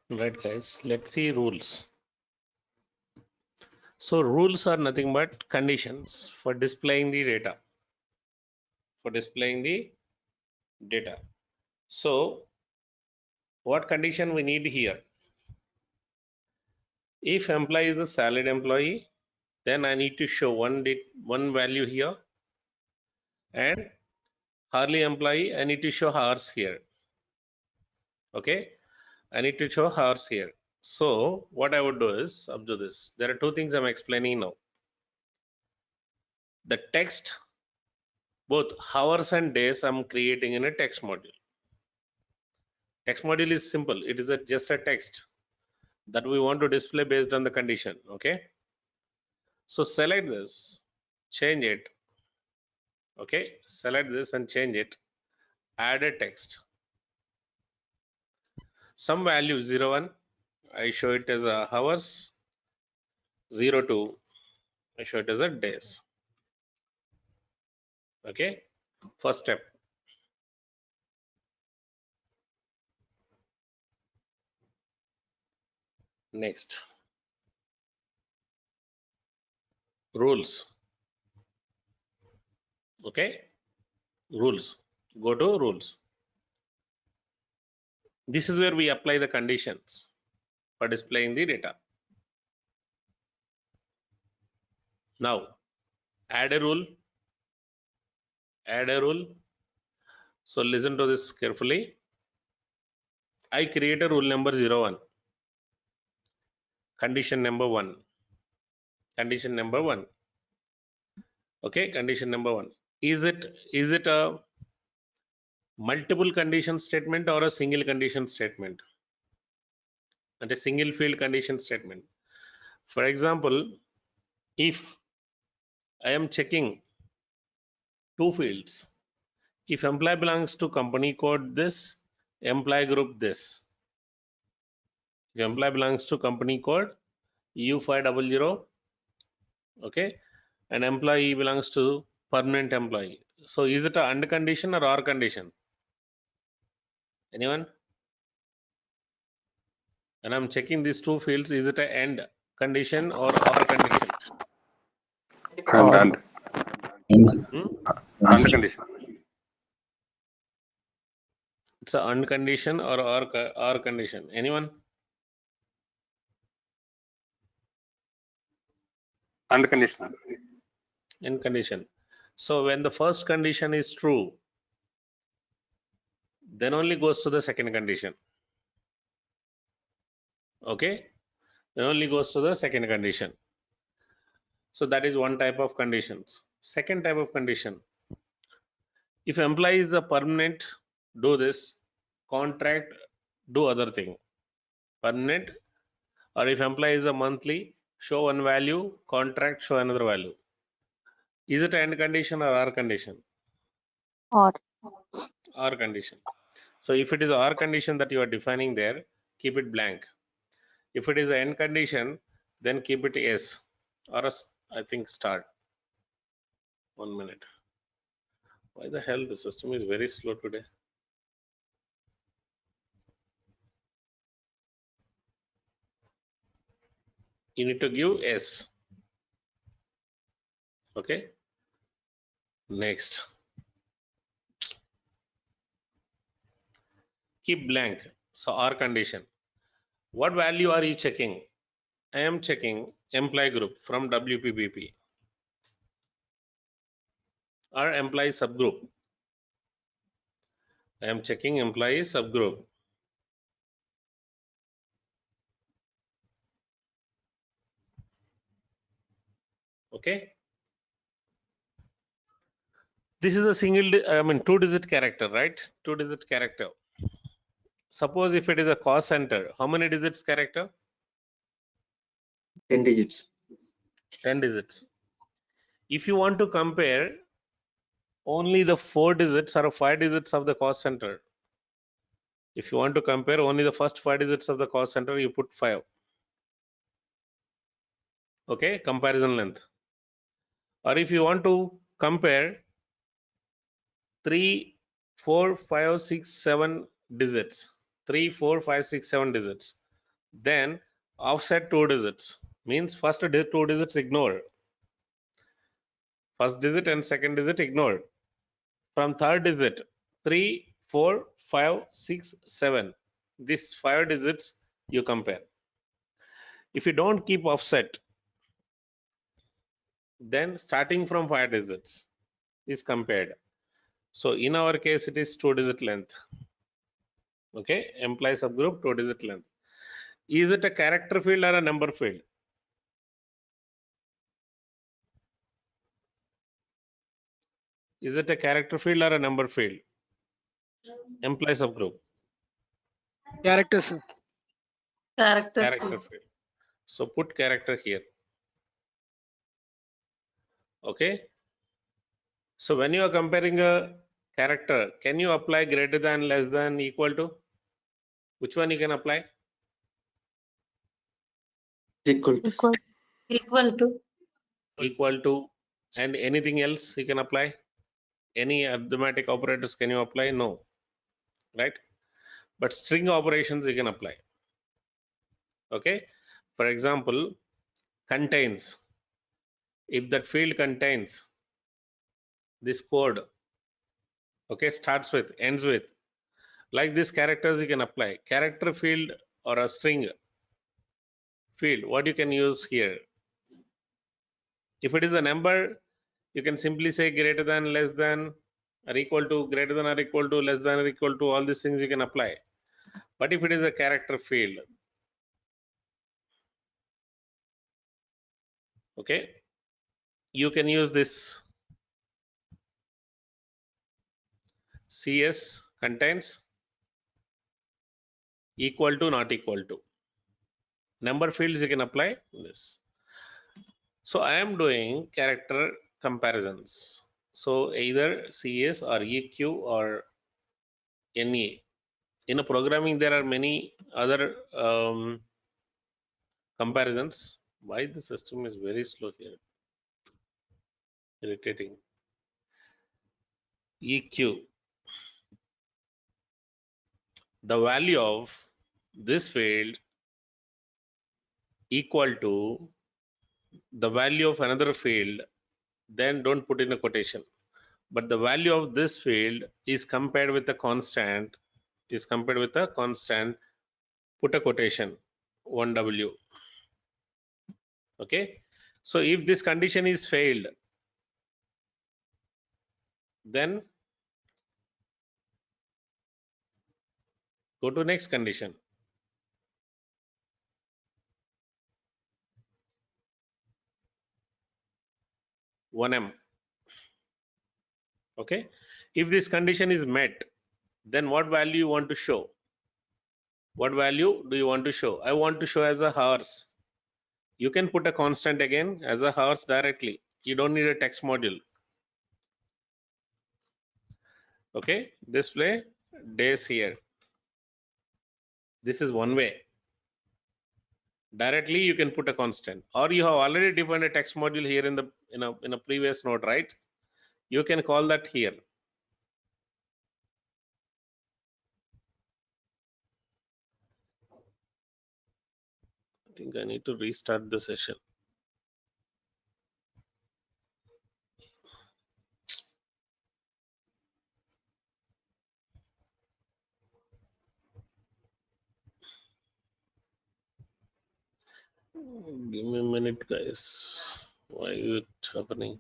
B: Right, guys, let's see rules. So rules are nothing but conditions for displaying the data. So what condition we need here? If employee is a salaried employee, then I need to show one value here, and hourly employee, I need to show hours here. Okay, I need to show hours here. So what I would do is, observe this. There are two things I'm explaining now. The text, both hours and days, I'm creating in a text module. Text module is simple. It is just a text that we want to display based on the condition. Okay, so select this, change it. Okay, select this and change it. Add a text. Some value 01, I show it as a hours. 02, I show it as a days. Okay, first step. Next, rules. Okay, rules. Go to rules. This is where we apply the conditions for displaying the data. Now, add a rule. Add a rule. So listen to this carefully. I create a rule number 01. Condition number 1. Condition number 1. Okay, condition number 1. Is it a multiple condition statement or a single condition statement? And a single field condition statement. For example, if I am checking two fields, if employee belongs to company code this, employee group this. If employee belongs to company code U500, okay, and employee belongs to permanent employee. So is it a AND condition or OR condition? Anyone? And I'm checking these two fields, is it a AND condition or OR condition?
H: And and condition.
B: It's a AND condition or OR condition. Anyone?
H: And condition.
B: In condition. So when the first condition is true, then only goes to the second condition. Okay, then only goes to the second condition. So that is one type of conditions. Second type of condition, if employee is a permanent, do this, contract, do other thing. Permanent, or if employee is a monthly, show one value, contract, show another value. Is it AND condition or OR condition?
J: Or
B: OR condition. So if it is OR condition that you are defining there, keep it blank. If it is an AND condition, then keep it yes, or I think start. 1 minute. Why the hell the system is very slow today? You need to give S. Okay. Next. Keep blank. So OR condition. What value are you checking? I am checking employee group from WPBP or employee subgroup. I am checking employee subgroup. Okay. This is a two-digit character, right? Two-digit character. Suppose if it is a cost center, how many digits character?
E: 10 digits.
B: 10 digits. If you want to compare only the 4 digits or 5 digits of the cost center, if you want to compare only the first 5 digits of the cost center, you put 5. Okay, comparison length. Or if you want to compare 3, 4, 5, 6, 7 digits, 3, 4, 5, 6, 7 digits, Then offset 2 digits means first 2 digits ignored. First digit and second digit ignored. From third digit 3, 4, 5, 6, 7. These 5 digits you compare. If you don't keep offset, then starting from 5 digits is compared. So in our case, it is 2 digit length. Okay, employee subgroup 2 digit length. Is it a character field or a number field? Is it a character field or a number field? Employee subgroup.
J: Character, sir.
D: Character
B: Character
D: field.
B: field. So put character here. Okay. So when you are comparing a character, can you apply greater than, less than, equal to? Which one you can apply?
H: Equal to.
D: Equal to.
B: Equal to, and anything else you can apply? Any arithmetic operators can you apply? No, right? But string operations you can apply. Okay. For example, contains. If that field contains this code, okay, starts with, ends with, like these characters you can apply. Character field or a string field, what you can use here? If it is a number, you can simply say greater than, less than, or equal to, greater than or equal to, less than or equal to, all these things you can apply. But if it is a character field, okay, you can use this CS contains, equal to, not equal to. Number fields you can apply this. So I am doing character comparisons. So either CS or EQ or NE. In a programming, there are many other comparisons. Why the system is very slow here? Irritating. EQ. The value of this field equal to the value of another field, then don't put in a quotation. But the value of this field is compared with a constant, put a quotation, 1W. Okay. So if this condition is failed, then go to next condition. 1M. Okay. If this condition is met, then what value you want to show? What value do you want to show? I want to show as a horse. You can put a constant again as a horse directly. You don't need a text module. Okay. Display days here. This is one way. Directly you can put a constant, or you have already defined a text module here in the in a previous node, right? You can call that here. I think I need to restart the session. Give me a minute, guys. Why is it happening?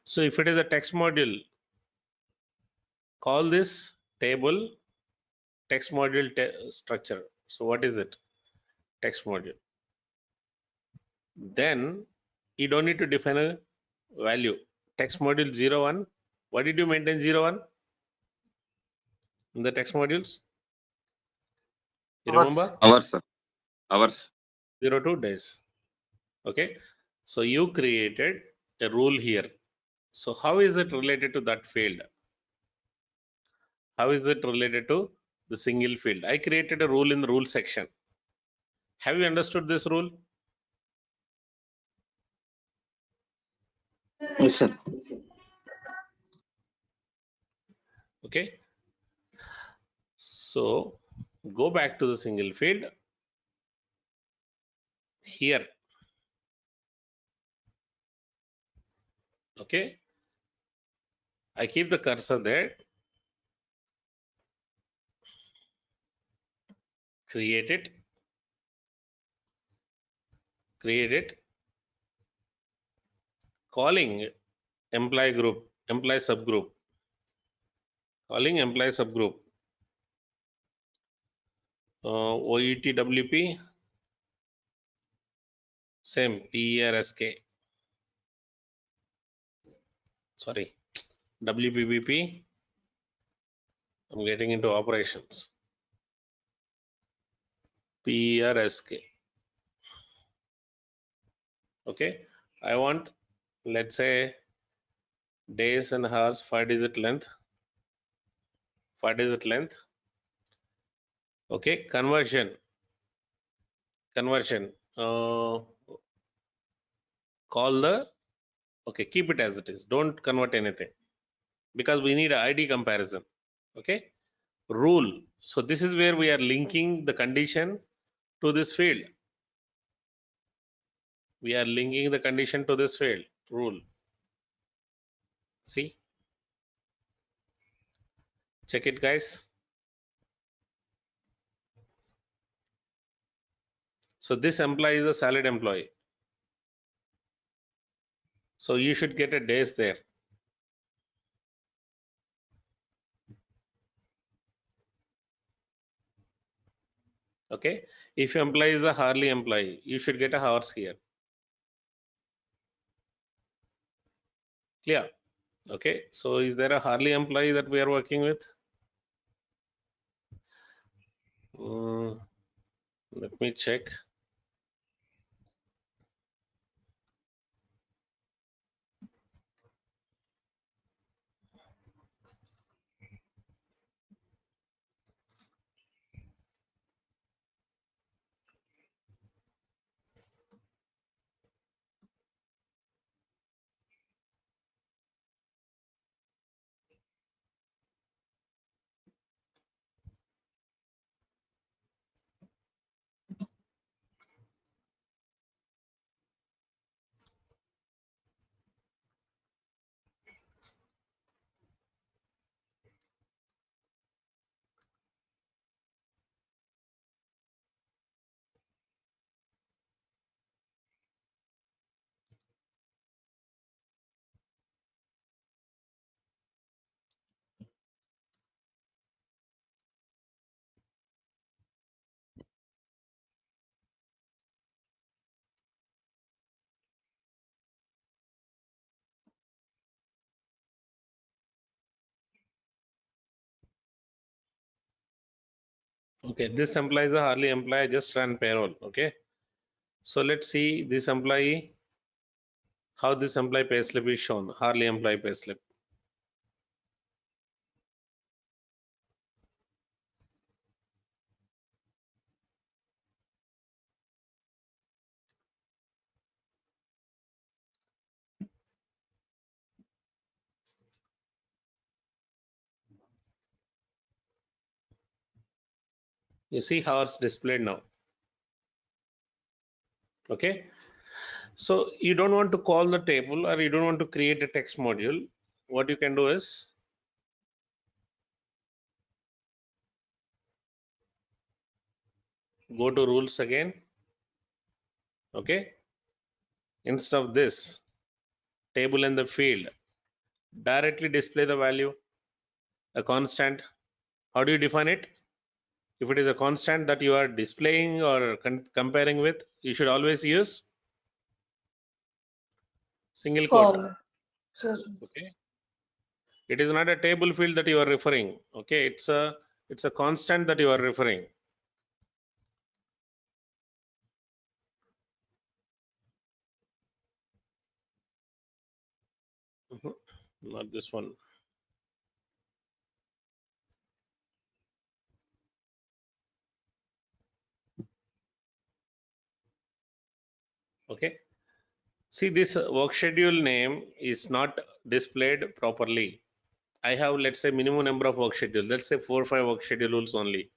B: So if it is a text module, call this table text module structure. So what is it? Text module. Then you don't need to define a value. Text module 01. What did you maintain 01 in the text modules? You
C: Hours.
B: remember?
H: Hours, sir. Hours.
B: 02 days. Okay. So you created a rule here. So how is it related to that field? How is it related to the single field? I created a rule in the rule section. Have you understood this rule?
H: Yes, sir.
B: Okay. So go back to the single field. Here. Okay. I keep the cursor there. Create it. Create it. Calling employee group, employee subgroup. Calling employee subgroup. OETWP. Same PERSK. Sorry. WPBP. I'm getting into operations. PERSK. Okay. I want, let's say, days and hours, 5-digit length. 5-digit length. Okay. Conversion. Conversion. Call the, okay, keep it as it is. Don't convert anything because we need a ID comparison. Okay. Rule. So this is where we are linking the condition to this field. We are linking the condition to this field. Rule. See? Check it, guys. So this employee is a salaried employee. So you should get a days there. Okay. If your employee is a hourly employee, you should get a hours here. Clear? Okay. So is there a hourly employee that we are working with? Let me check. Okay. This employee is a hourly employee. I just ran payroll. Okay. So let's see this employee, how this employee payslip is shown. Hourly employee payslip. You see how it's displayed now. Okay. So you don't want to call the table or you don't want to create a text module. What you can do is go to rules again. Okay. Instead of this table and the field, Directly display the value, a constant. How do you define it? If it is a constant that you are displaying or comparing with, you should always use single quote.
D: Call. Sure.
B: Okay, it is not a table field that you are referring. Okay, it's a constant that you are referring. Not this one. Okay, see, this work schedule name is not displayed properly. I have, let's say, minimum number of work schedules. Let's say 4 or 5 work schedules only.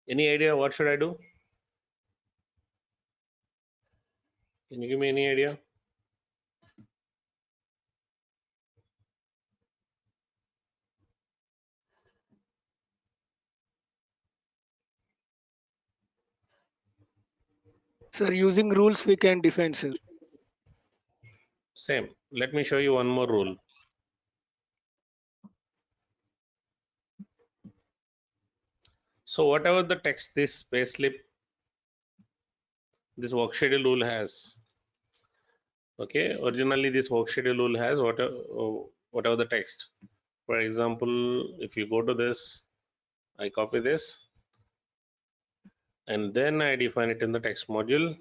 B: Any idea what should I do? Can you give me any idea?
J: Sir, using rules we can define, sir.
B: Same. Let me show you one more rule. So whatever the text this payslip, this work schedule rule has. Okay, originally this work schedule rule has whatever the text. For example, if you go to this, I copy this and then I define it in the text module.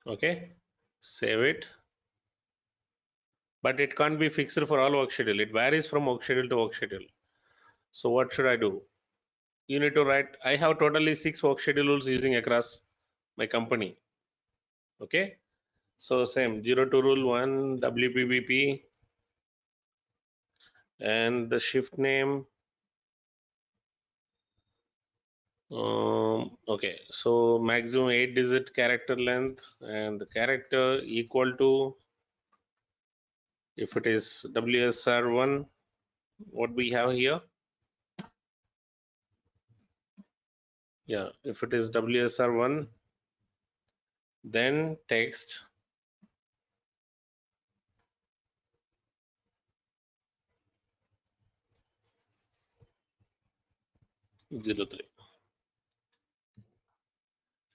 B: Okay, save it. But it can't be fixed for all work schedule. It varies from work schedule to work schedule. So what should I do? You need to write, I have totally 6 work schedules using across my company. Okay, so same 02 rule 1 WPBP and the shift name. Okay, so maximum 8-digit character length and the character equal to, if it is WSR1, what we have here. Yeah, if it is WSR1, then text zero 03.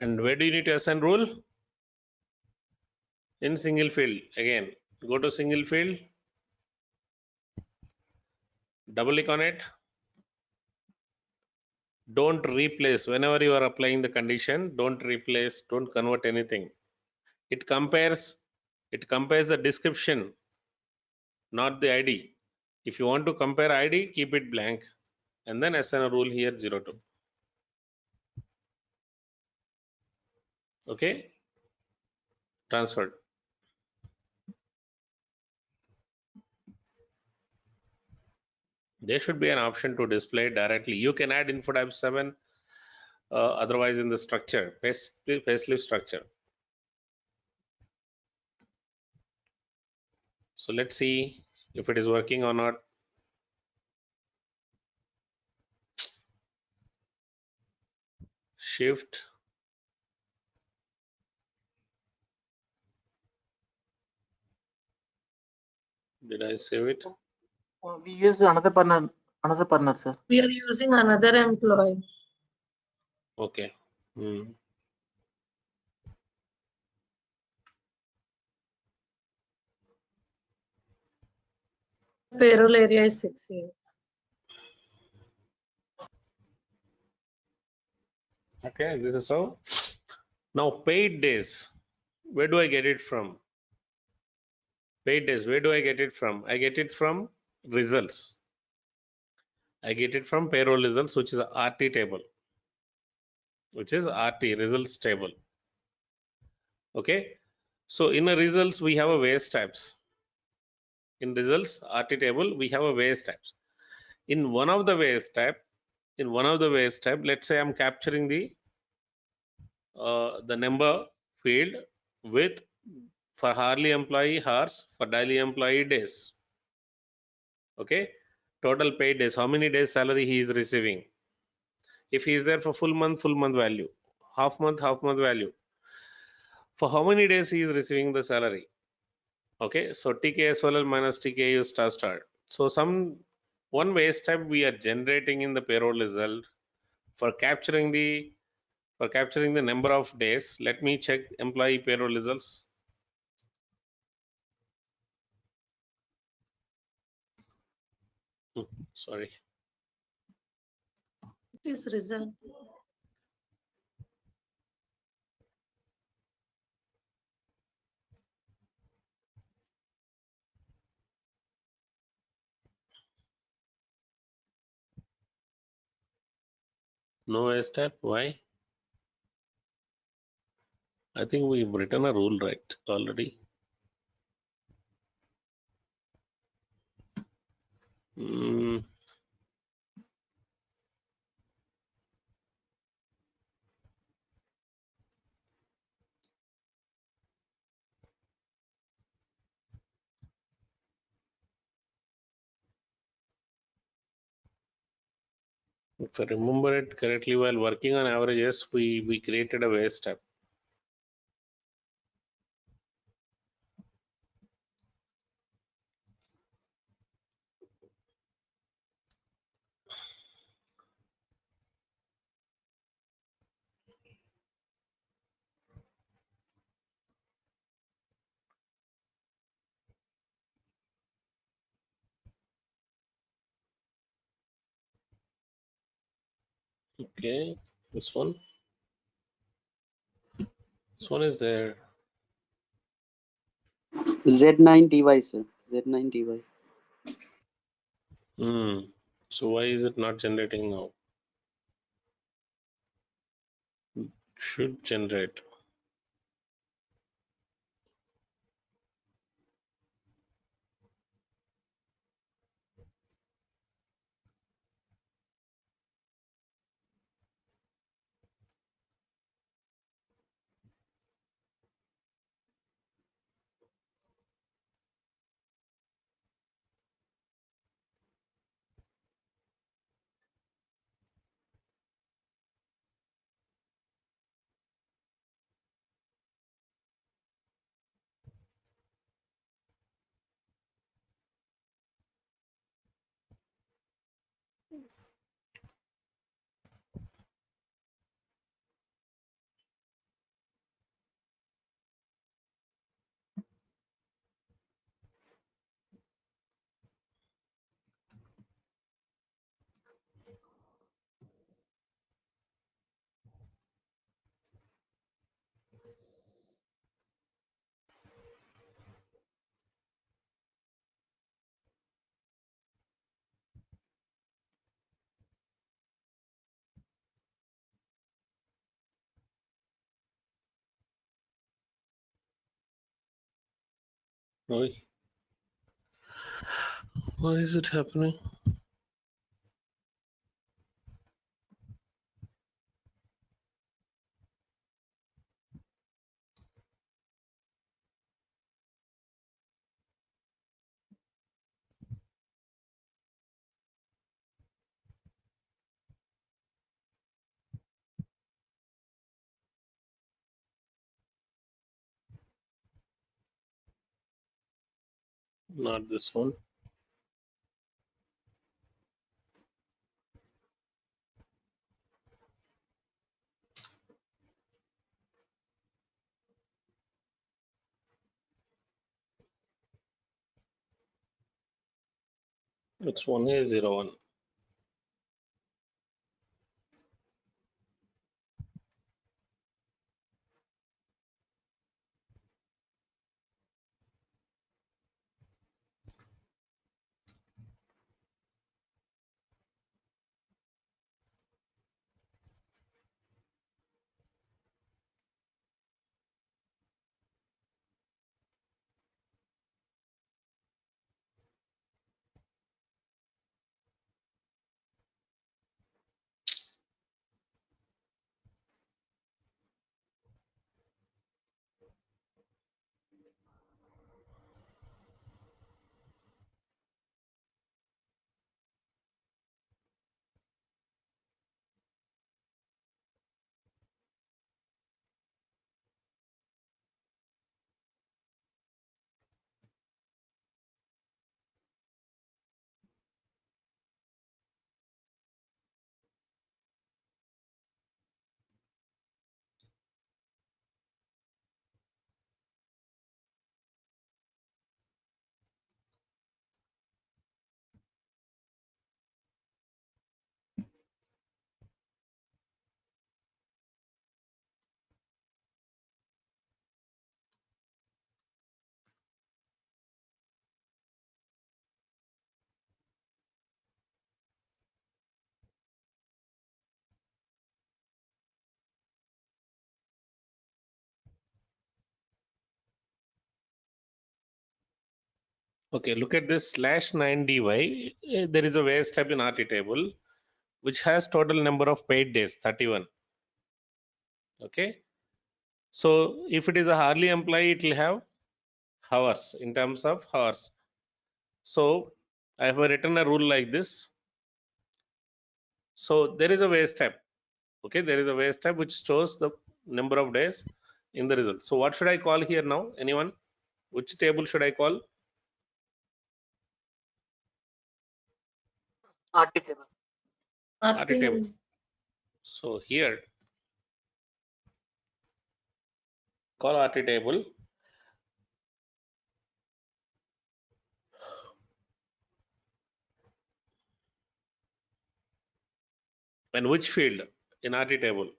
B: And where do you need to assign rule? In single field. Again, go to single field, double click on it. Don't replace. Whenever you are applying the condition, don't replace, don't convert anything. It compares the description, not the ID. If you want to compare ID, keep it blank and then assign a rule here 02. Okay, transferred. There should be an option to display directly. You can add info type 7 otherwise in the structure, payslip structure. So let's see if it is working or not. Shift. Did I save it?
C: We use another partner, sir.
D: We are using another employee.
B: Okay.
D: Payroll area is 6 here.
B: Okay, this is how. Now paid days, where do I get it from? Paid days, where do I get it from? I get it from results. I get it from payroll results, which is a RT table, results table. Okay, so in the results we have a various types. In results RT table we have a various types. In one of the various type, let's say I'm capturing the number field with for hourly employee hours, for daily employee days. Okay, total paid days, how many days salary he is receiving. If he is there for full month value, half month value. For how many days he is receiving the salary? Okay, so TK as well as minus TK is star star. So one way step we are generating in the payroll result for capturing the number of days. Let me check employee payroll results. Sorry.
D: It is result.
B: No A step. Why? I think we've written a rule right already. If I remember it correctly, while working on averages, we created a waste step. Okay, this one. This one is there.
K: Z9TY, sir. Z9TY.
B: So why is it not generating now? Should generate. Why is it happening? Not this one. It's 1A01. Okay, look at this /9dy. There is a where step in RT table which has total number of paid days 31. Okay, so if it is a hourly employee, it will have hours in terms of hours. So I have written a rule like this. So there is a where step. Okay, there is a where step which shows the number of days in the result. So what should I call here now? Anyone? Which table should I call?
C: RT table.
B: RT table. So here call RT table. And which field in RT table?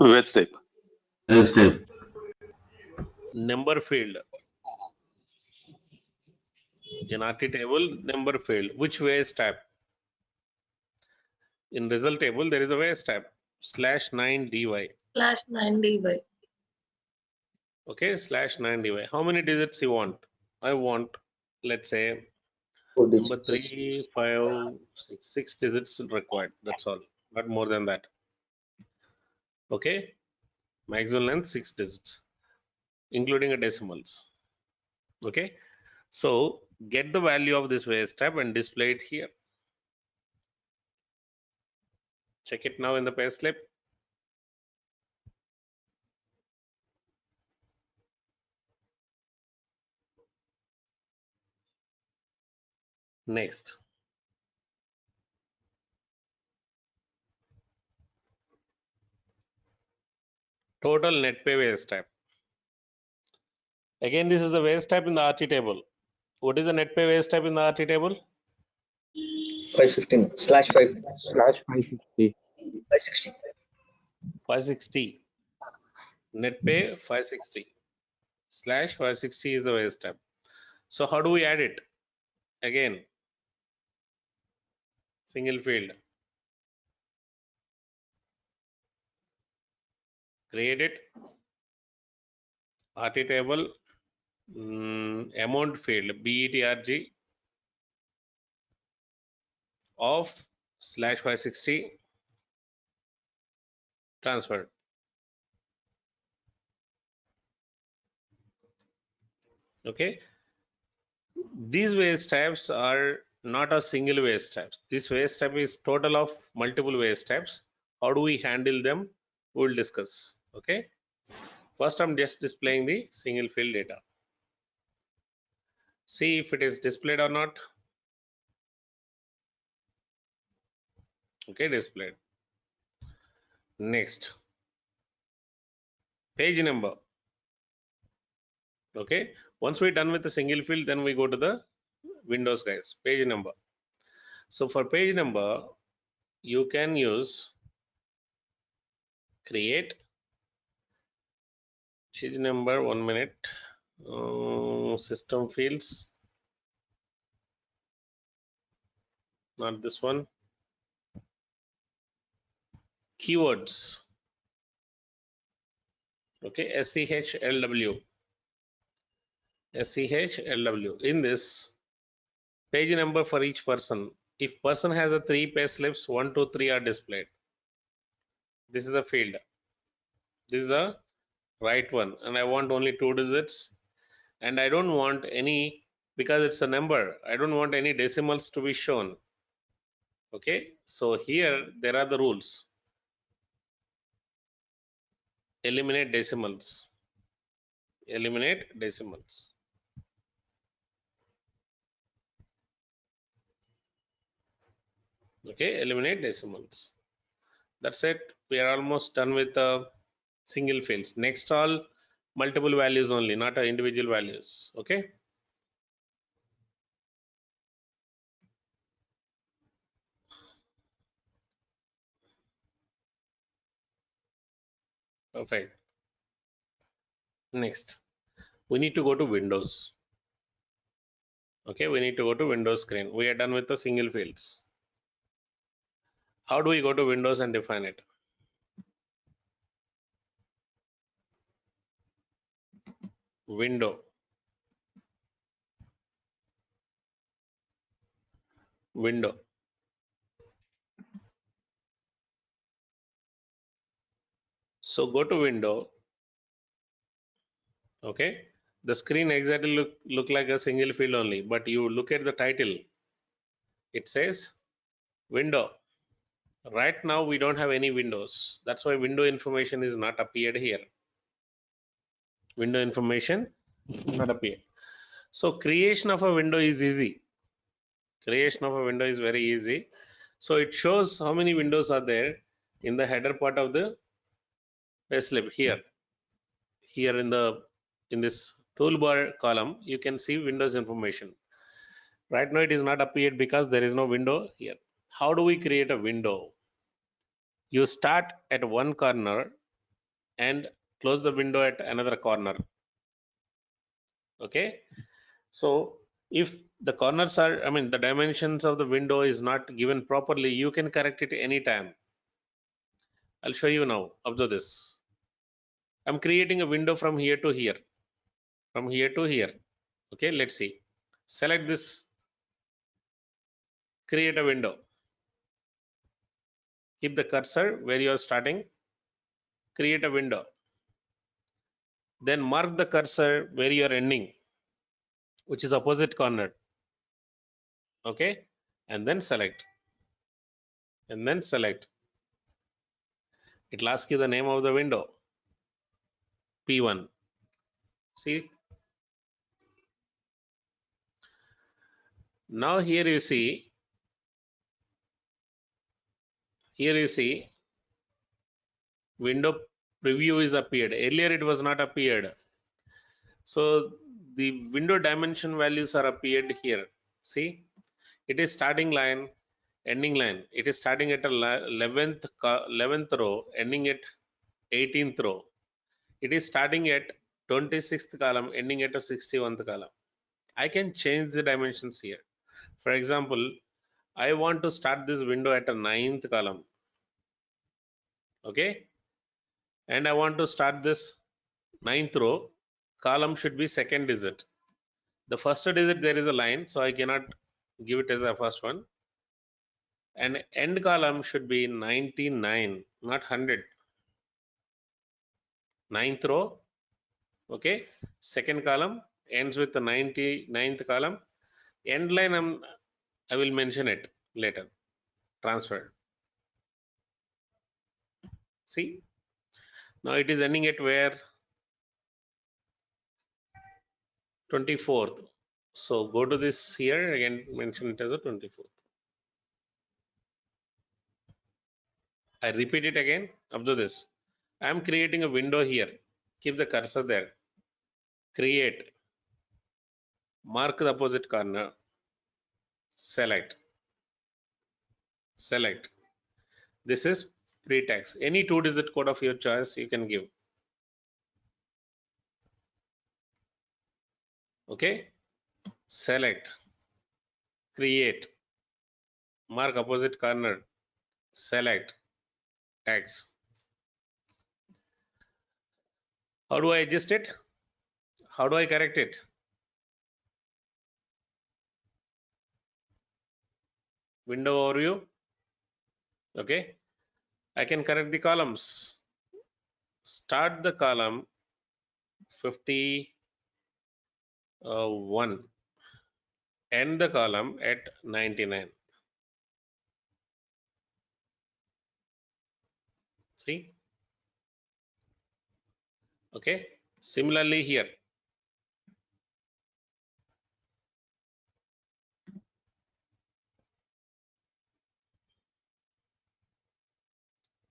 G: Wage type.
B: Number field in RT table, number field. Which wage type? In result table, there is a wage type /9dy.
D: /9dy.
B: Okay, /9dy. How many digits you want? I want, let's say,
F: 4
B: number
F: digits.
B: 3, 5, 6 digits required. That's all, not more than that. Okay, maximum length 6 digits, including a decimals. Okay, so get the value of this wage type and display it here. Check it now in the payslip. Next, total net pay wage type. Again, this is the wage type in the RT table. What is the net pay wage type in the RT table?
F: 515 /5
E: /560.
F: 560.
B: 560. Net pay 560 /560 is the wage type. So how do we add it? Again, single field. Create it. RT table. Amount field BETRG of /560 transferred. Okay, these wage types are not a single wage types. This wage type is total of multiple wage types. How do we handle them? We'll discuss. Okay, first I'm just displaying the single field data. See if it is displayed or not. Okay, displayed. Next, page number. Okay, once we're done with the single field, then we go to the Windows guys, page number. So for page number, you can use create page number. 1 minute. System fields, not this one. Keywords. Okay, SCHLW. SCHLW. In this, page number for each person. If person has a 3 pay slips, 1, 2, 3 are displayed. This is a field. This is a right one, and I want only 2 digits, and I don't want any, because it's a number, I don't want any decimals to be shown. Okay, so here there are the rules. Eliminate decimals. Eliminate decimals. Okay, eliminate decimals. That's it. We are almost done with the single fields. Next, all multiple values only, not individual values. Okay. Perfect. Next, we need to go to Windows. Okay, we need to go to Windows screen. We are done with the single fields. How do we go to Windows and define it? window, window. So go to window. Okay, the screen exactly look like a single field only, but you look at the title, it says window. Right now we don't have any windows, that's why window information is not appeared here. Window information not appeared. So creation of a window is easy. Creation of a window is very easy. So it shows how many windows are there in the header part of the payslip. Here in this toolbar column you can see windows information. Right now it is not appeared because there is no window here. How do we create a window? You start at one corner and close the window at another corner. Okay, so if the corners are, I mean the dimensions of the window is not given properly, you can correct it anytime. I'll show you now. Observe this. I'm creating a window from here to here, from here to here. Okay, let's see. Select this, create a window. Keep the cursor where you are starting, create a window. Then mark the cursor where you are ending, which is opposite corner. Okay, and then select, and then select. It'll ask you the name of the window, P1. See, now here you see window preview is appeared. Earlier it was not appeared. So the window dimension values are appeared here. See, it is starting line, ending line. It is starting at a 11th row, ending at 18th row. It is starting at 26th column, ending at a 61th column. I can change the dimensions here. For example, I want to start this window at a 9th column. Okay, and I want to start this 9th row. Column should be second digit. The first digit there is a line, so I cannot give it as a first one. And end column should be 99, not 100. 9th row. Okay, second column ends with the 99th column. End line I will mention it later. Transfer. See, now it is ending at where? 24th. So go to this here again, mention it as a 24th. I repeat it again. Observe this. I am creating a window here. Keep the cursor there. Create. Mark the opposite corner. Select. Select. This is pre-tax. Any 2-digit code of your choice you can give. Okay. Select. Create. Mark opposite corner. Select. Tax. How do I adjust it? How do I correct it? Window overview. Okay, I can correct the columns. Start the column 51, end the column at 99. See, okay, similarly here.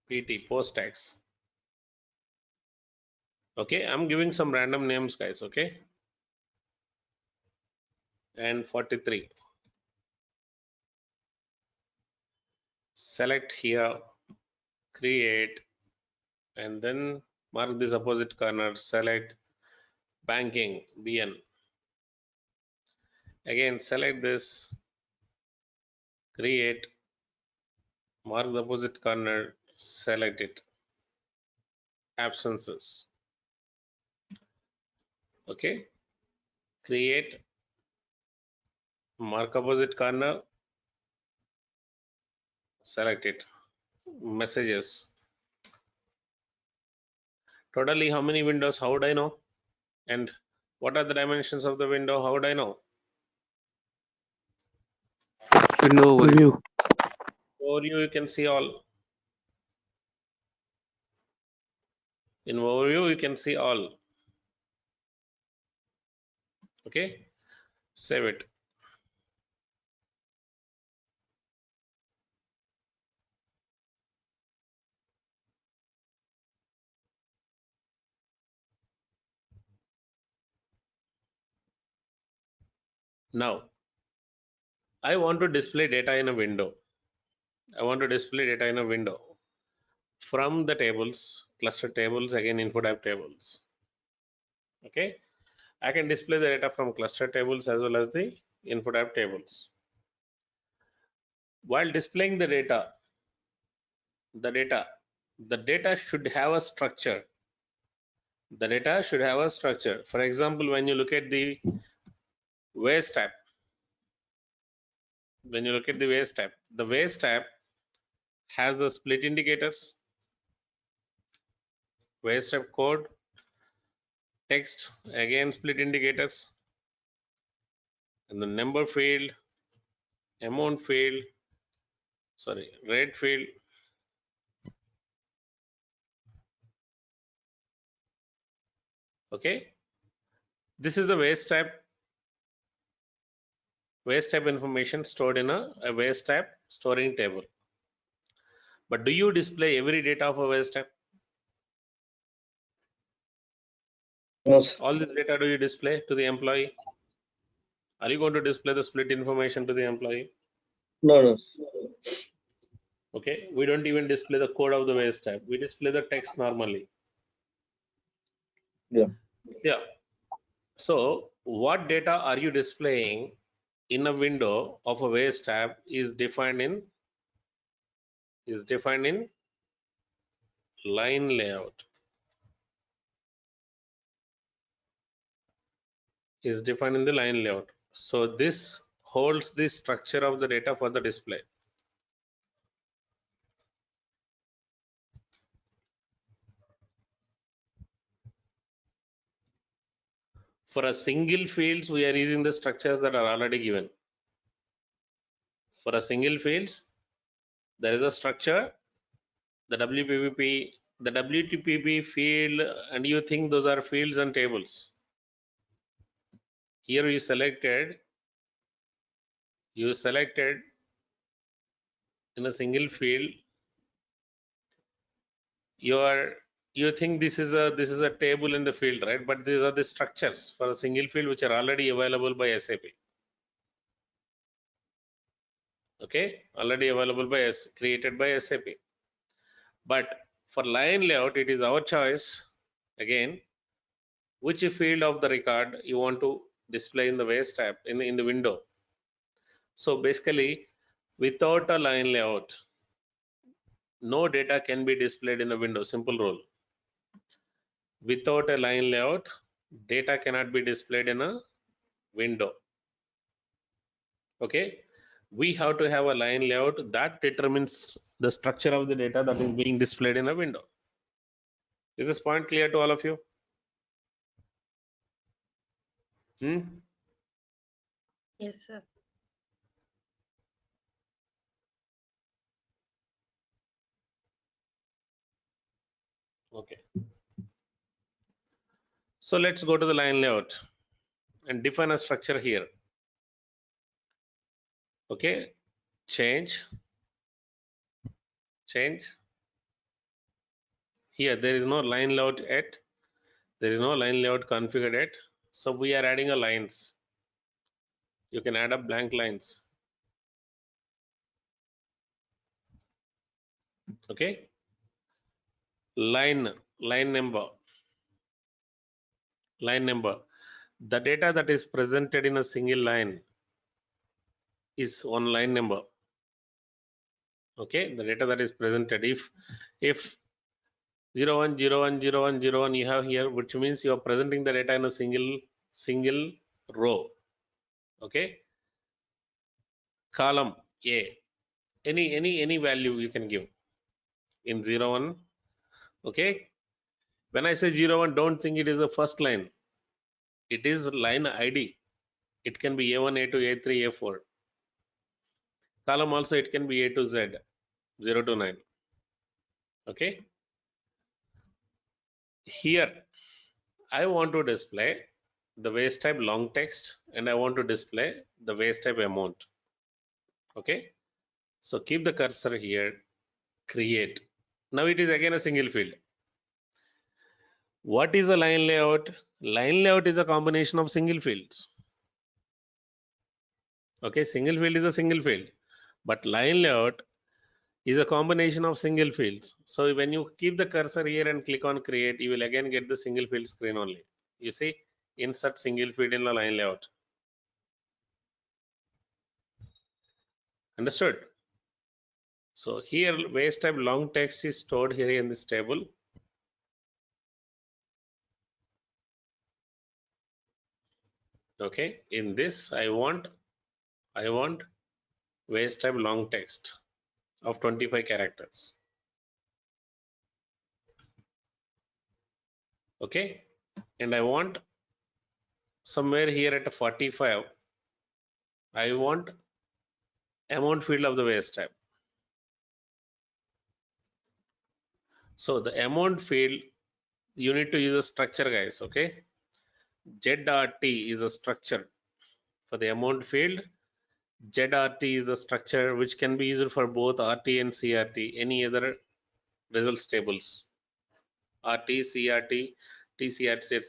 B: PT, post tax. Okay, I'm giving some random names, guys. Okay, and 43. Select here, create, and then mark this opposite corner. Select banking, BN. Again, select this, create, mark the opposite corner, select it. Absences. Okay, create, mark opposite corner, select it, messages. Totally how many windows? How would I know? And what are the dimensions of the window? How would I know?
G: Window overview.
B: Overview, you can see all. In overview, you can see all. Okay, save it. Now, I want to display data in a window. I want to display data in a window from the tables, cluster tables, again info type tables. Okay, I can display the data from cluster tables as well as the info type tables. While displaying the data should have a structure. The data should have a structure. For example, when you look at the waste tab, the waste tab has the split indicators, waste tab code, text, again split indicators, and the number field, amount field, sorry, rate field. Okay, this is the waste tab information stored in a waste tab storing table. But do you display every data of a waste tab?
L: No, sir.
B: All this data do you display to the employee? Are you going to display the split information to the employee?
L: No, no.
B: Okay, we don't even display the code of the waste tab. We display the text normally.
L: Yeah.
B: Yeah. So what data are you displaying in a window of a waste tab is defined in line layout. Is defined in the line layout. So this holds the structure of the data for the display. For a single fields, we are using the structures that are already given. For a single fields, there is a structure, the WPP, the WTPP field, and you think those are fields and tables. Here you selected in a single field, you think this is a table in the field, right? But these are the structures for a single field which are already available by SAP. Okay, already available by created by SAP. But for line layout, it is our choice again which field of the record you want to display in the waste tab in the window. So basically, without a line layout, no data can be displayed in a window. Simple rule. Without a line layout, data cannot be displayed in a window. Okay, we have to have a line layout that determines the structure of the data that is being displayed in a window. Is this point clear to all of you?
D: Yes, sir.
B: Okay. So let's go to the line layout and define a structure here. Okay, change. Here there is no line layout yet. There is no line layout configured yet. So we are adding a lines. You can add up blank lines. Okay. Line number. The data that is presented in a single line is one line number. Okay, the data that is presented. If 0 1 0 1 0 1 0 1 you have here, which means you are presenting the data in a single row. Okay, column A, any value you can give in 0 1. Okay, when I say 0 1, don't think it is the first line. It is line ID. It can be A1, A2, A3, A4. Column also it can be A to Z, 0 to 9. Okay, here I want to display the waste type long text and I want to display the waste type amount. Okay, so keep the cursor here, create. Now it is again a single field. What is a line layout? Line layout is a combination of single fields. Okay, single field is a single field, but line layout is a combination of single fields. So when you keep the cursor here and click on create, you will again get the single field screen only. You see, insert single field in the line layout. Understood? So here waste type long text is stored here in this table. Okay, in this I want waste type long text of 25 characters. Okay, and I want somewhere here at 45, I want amount field of the waste type. So the amount field, you need to use a structure, guys. Okay, ZRT is a structure for the amount field. ZRT is a structure which can be used for both RT and CRT, any other results tables. RT, CRT, TCRT,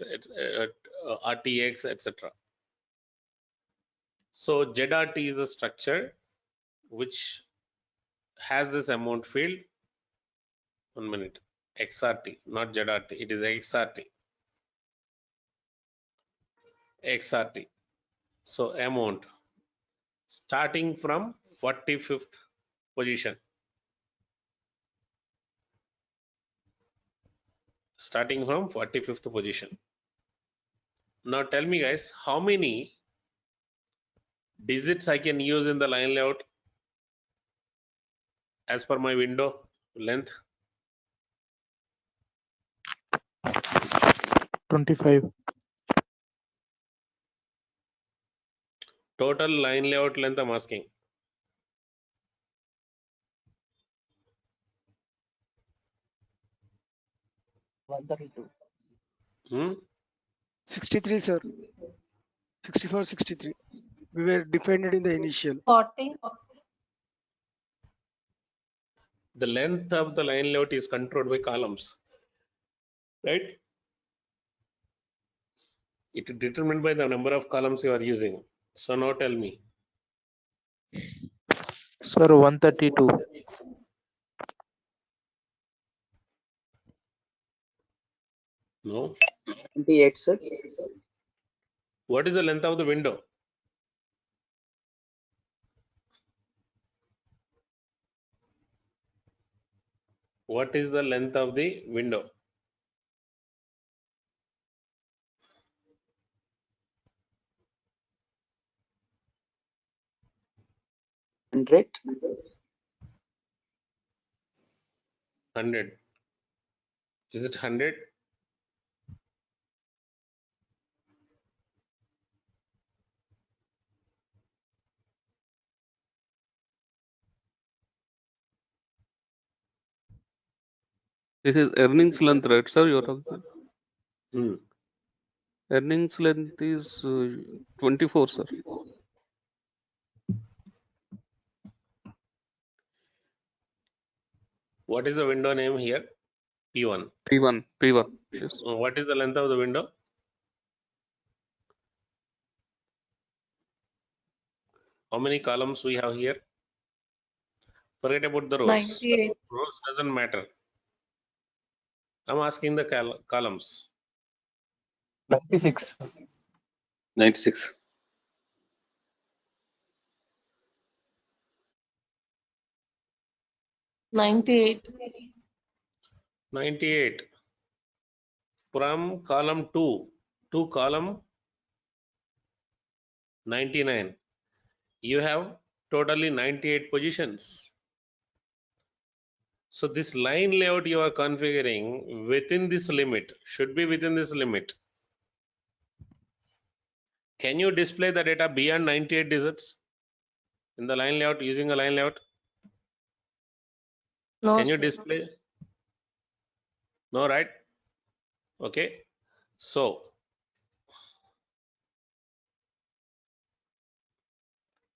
B: RTX, etc. So ZRT is a structure which has this amount field. 1 minute. XRT, not ZRT. It is XRT. XRT. So amount starting from 45th position. Starting from 45th position. Now tell me, guys, how many digits I can use in the line layout as per my window length?
I: 25.
B: Total line layout length I'm asking.
K: 132.
J: 63, sir. 64, 63. We were defined it in the initial.
D: 40.
B: The length of the line layout is controlled by columns, right? It is determined by the number of columns you are using. So now tell me.
I: Sir, 132.
B: No.
K: 28, sir.
B: What is the length of the window? What is the length of the window?
K: Hundred.
B: 100. Is it 100?
G: This is earnings length, right, sir? You're talking.
B: Hmm.
G: Earnings length is 24, sir.
B: What is the window name here? P1.
G: P1. Yes.
B: What is the length of the window? How many columns we have here? Forget about the rows.
D: 98.
B: Rows doesn't matter. I'm asking the columns.
C: 96.
L: 96.
D: 98.
B: 98 from column 2 to column 99. You have totally 98 positions. So this line layout you are configuring within this limit, should be within this limit. Can you display the data beyond 98 digits in the line layout using a line layout?
D: No,
B: Can you
D: sir.
B: display? No, right? Okay. So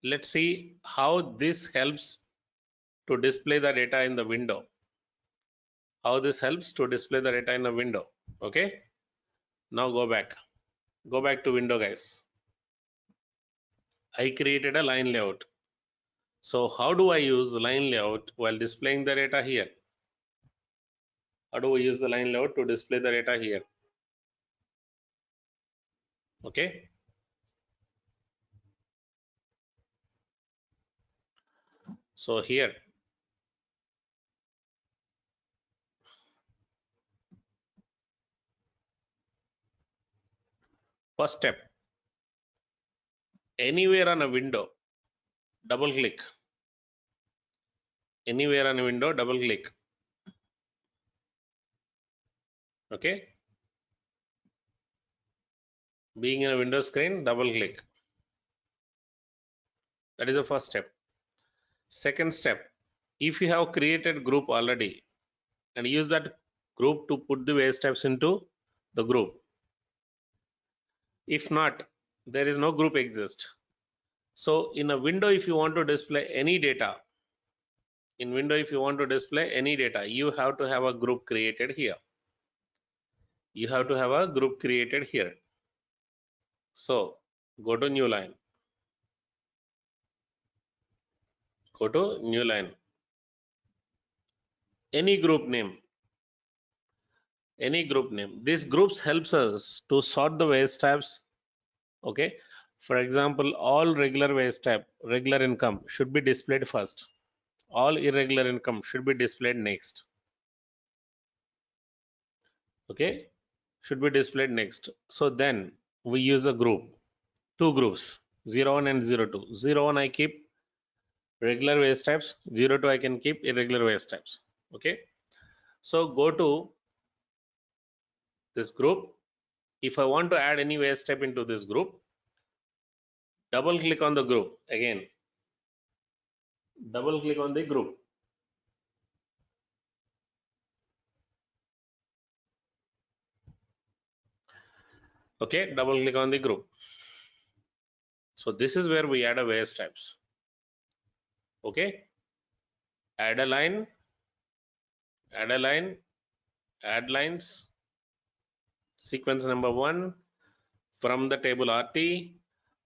B: let's see how this helps to display the data in the window. How this helps to display the data in the window. Okay. Now go back. Go back to window, guys. I created a line layout. So how do I use line layout while displaying the data here? How do we use the line layout to display the data here? Okay. So here, first step, anywhere on a window, double click. Anywhere on a window, double click. Okay. Being in a window screen, double click. That is the first step. Second step, if you have created group already and use that group to put the waste types into the group. If not, there is no group exist. So in a window, if you want to display any data, in window, if you want to display any data, you have to have a group created here. You have to have a group created here. So go to new line. Go to new line. Any group name. Any group name. These groups helps us to sort the waste types. Okay. For example, all regular waste type, regular income should be displayed first. All irregular income should be displayed next. Okay. Should be displayed next. So then we use a group. Two groups, 01 and 02. 01 I keep regular waste types, 02 I can keep irregular waste types. Okay. So go to this group. If I want to add any waste type into this group, double click on the group again. Double click on the group. Okay, double click on the group. So this is where we add a waste types. Okay. Add a line, add a line, add lines. Sequence number 1 from the table RT.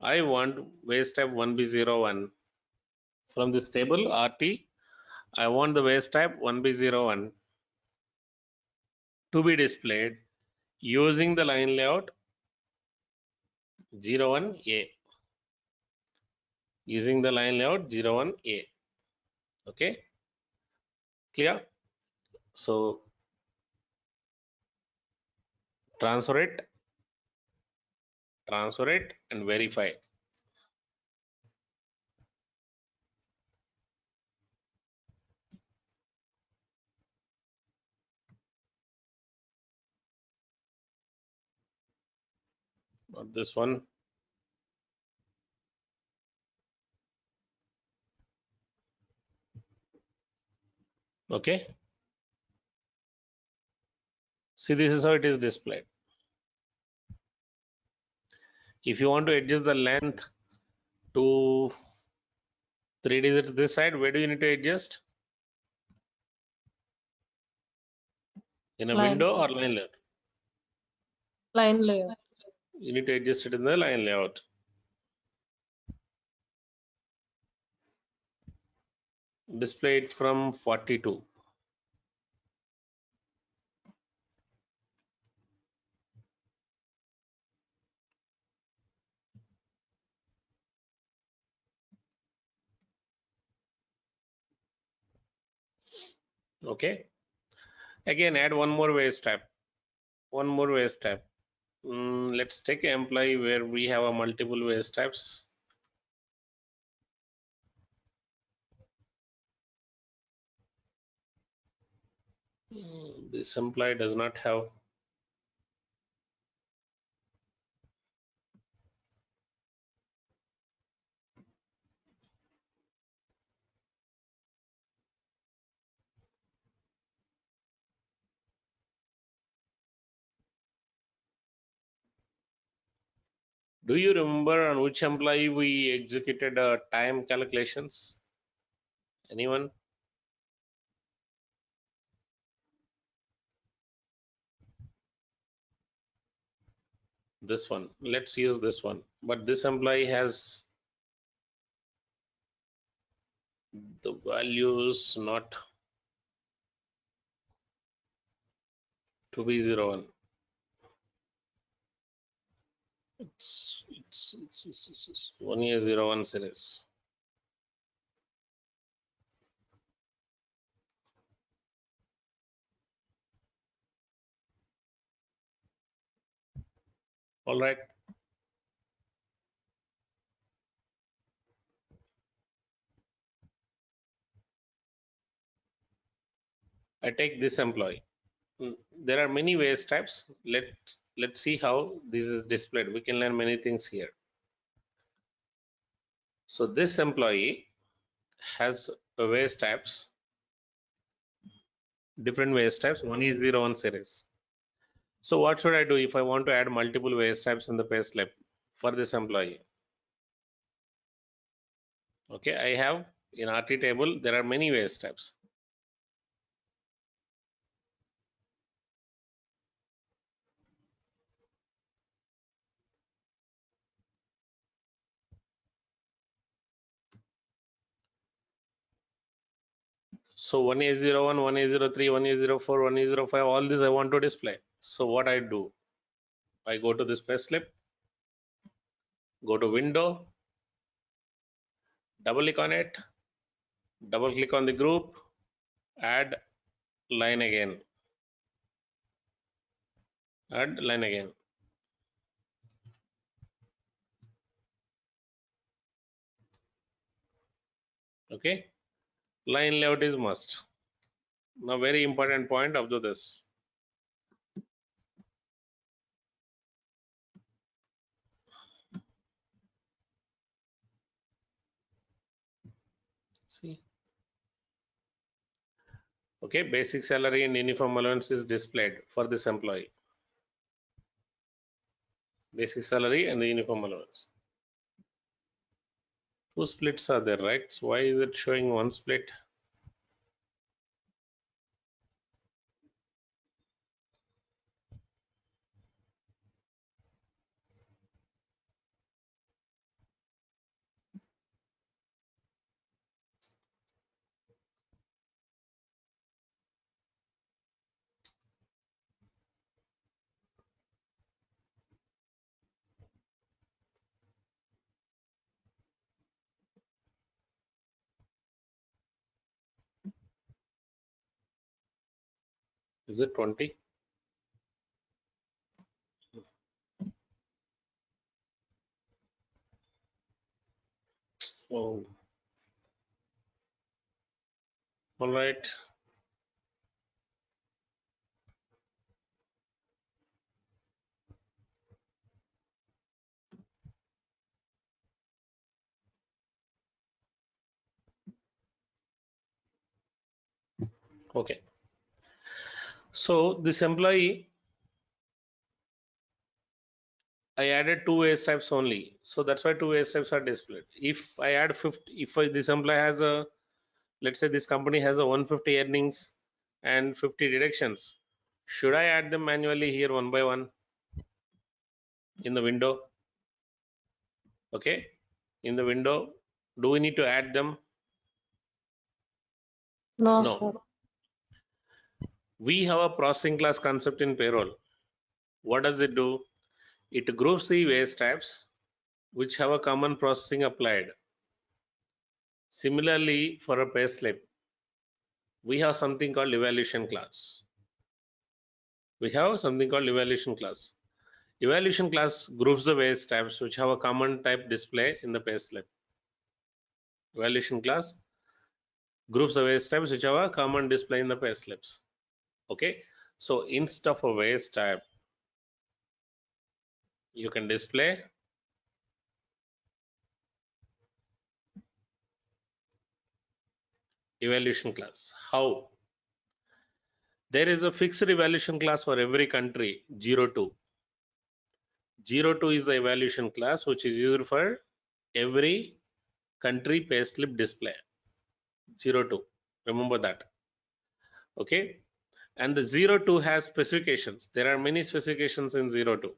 B: I want waste type 1B01. From this table RT, I want the waste type 1B01 to be displayed using the line layout 01A. Using the line layout 01A. Okay, clear? So transfer it, and verify. Not this one. Okay. See, this is how it is displayed. If you want to adjust the length to 3 digits this side, where do you need to adjust? In a
D: Line.
B: window or line layout?
D: Line layout.
B: You need to adjust it in the line layout. Display it from 42. Okay. Again, add one more wage type. Let's take an employee where we have a multiple wage types. This employee does not have Do you remember on which employee we executed time calculations? Anyone? This one. Let's use this one. But this employee has the values not to be 01. It's 1 year 01 series. All right. I take this employee. There are many wage types. Let's see how this is displayed. We can learn many things here. So this employee has wage types, different wage types. 1 is 01 series. So what should I do if I want to add multiple wage types in the payslip for this employee? Okay, I have in RT table there are many wage types. So 1A01, 1A03, 1A04, 1A05, all this I want to display. So what I do? I go to this payslip, go to window, double click on it, double click on the group, add line again, add line again. Okay, line layout is must. Now very important point, observe this. See, okay, basic salary and uniform allowance is displayed for this employee. Basic salary and the uniform allowance. Two splits are there, right? So why is it showing one split? Is it 20? Oh, all right. Okay. So this employee, I added two wage types only. So that's why two wage types are displayed. If I add 50, if this employee has a, let's say this company has a 150 earnings and 50 deductions, should I add them manually here one by one in the window? Okay, in the window, do we need to add them?
D: No,
B: No.
D: sir.
B: We have a processing class concept in payroll. What does it do? It groups the wage types which have a common processing applied. Similarly, for a payslip, we have something called evaluation class. We have something called evaluation class. Evaluation class groups the waste types which have a common type display in the payslip. Evaluation class groups the waste types which have a common display in the payslips. Okay, so instead of a waste type, you can display evaluation class. How? There is a fixed evaluation class for every country, 02. 02 is the evaluation class which is used for every country payslip display. 02. Remember that. Okay. And the 02 has specifications. There are many specifications in 02.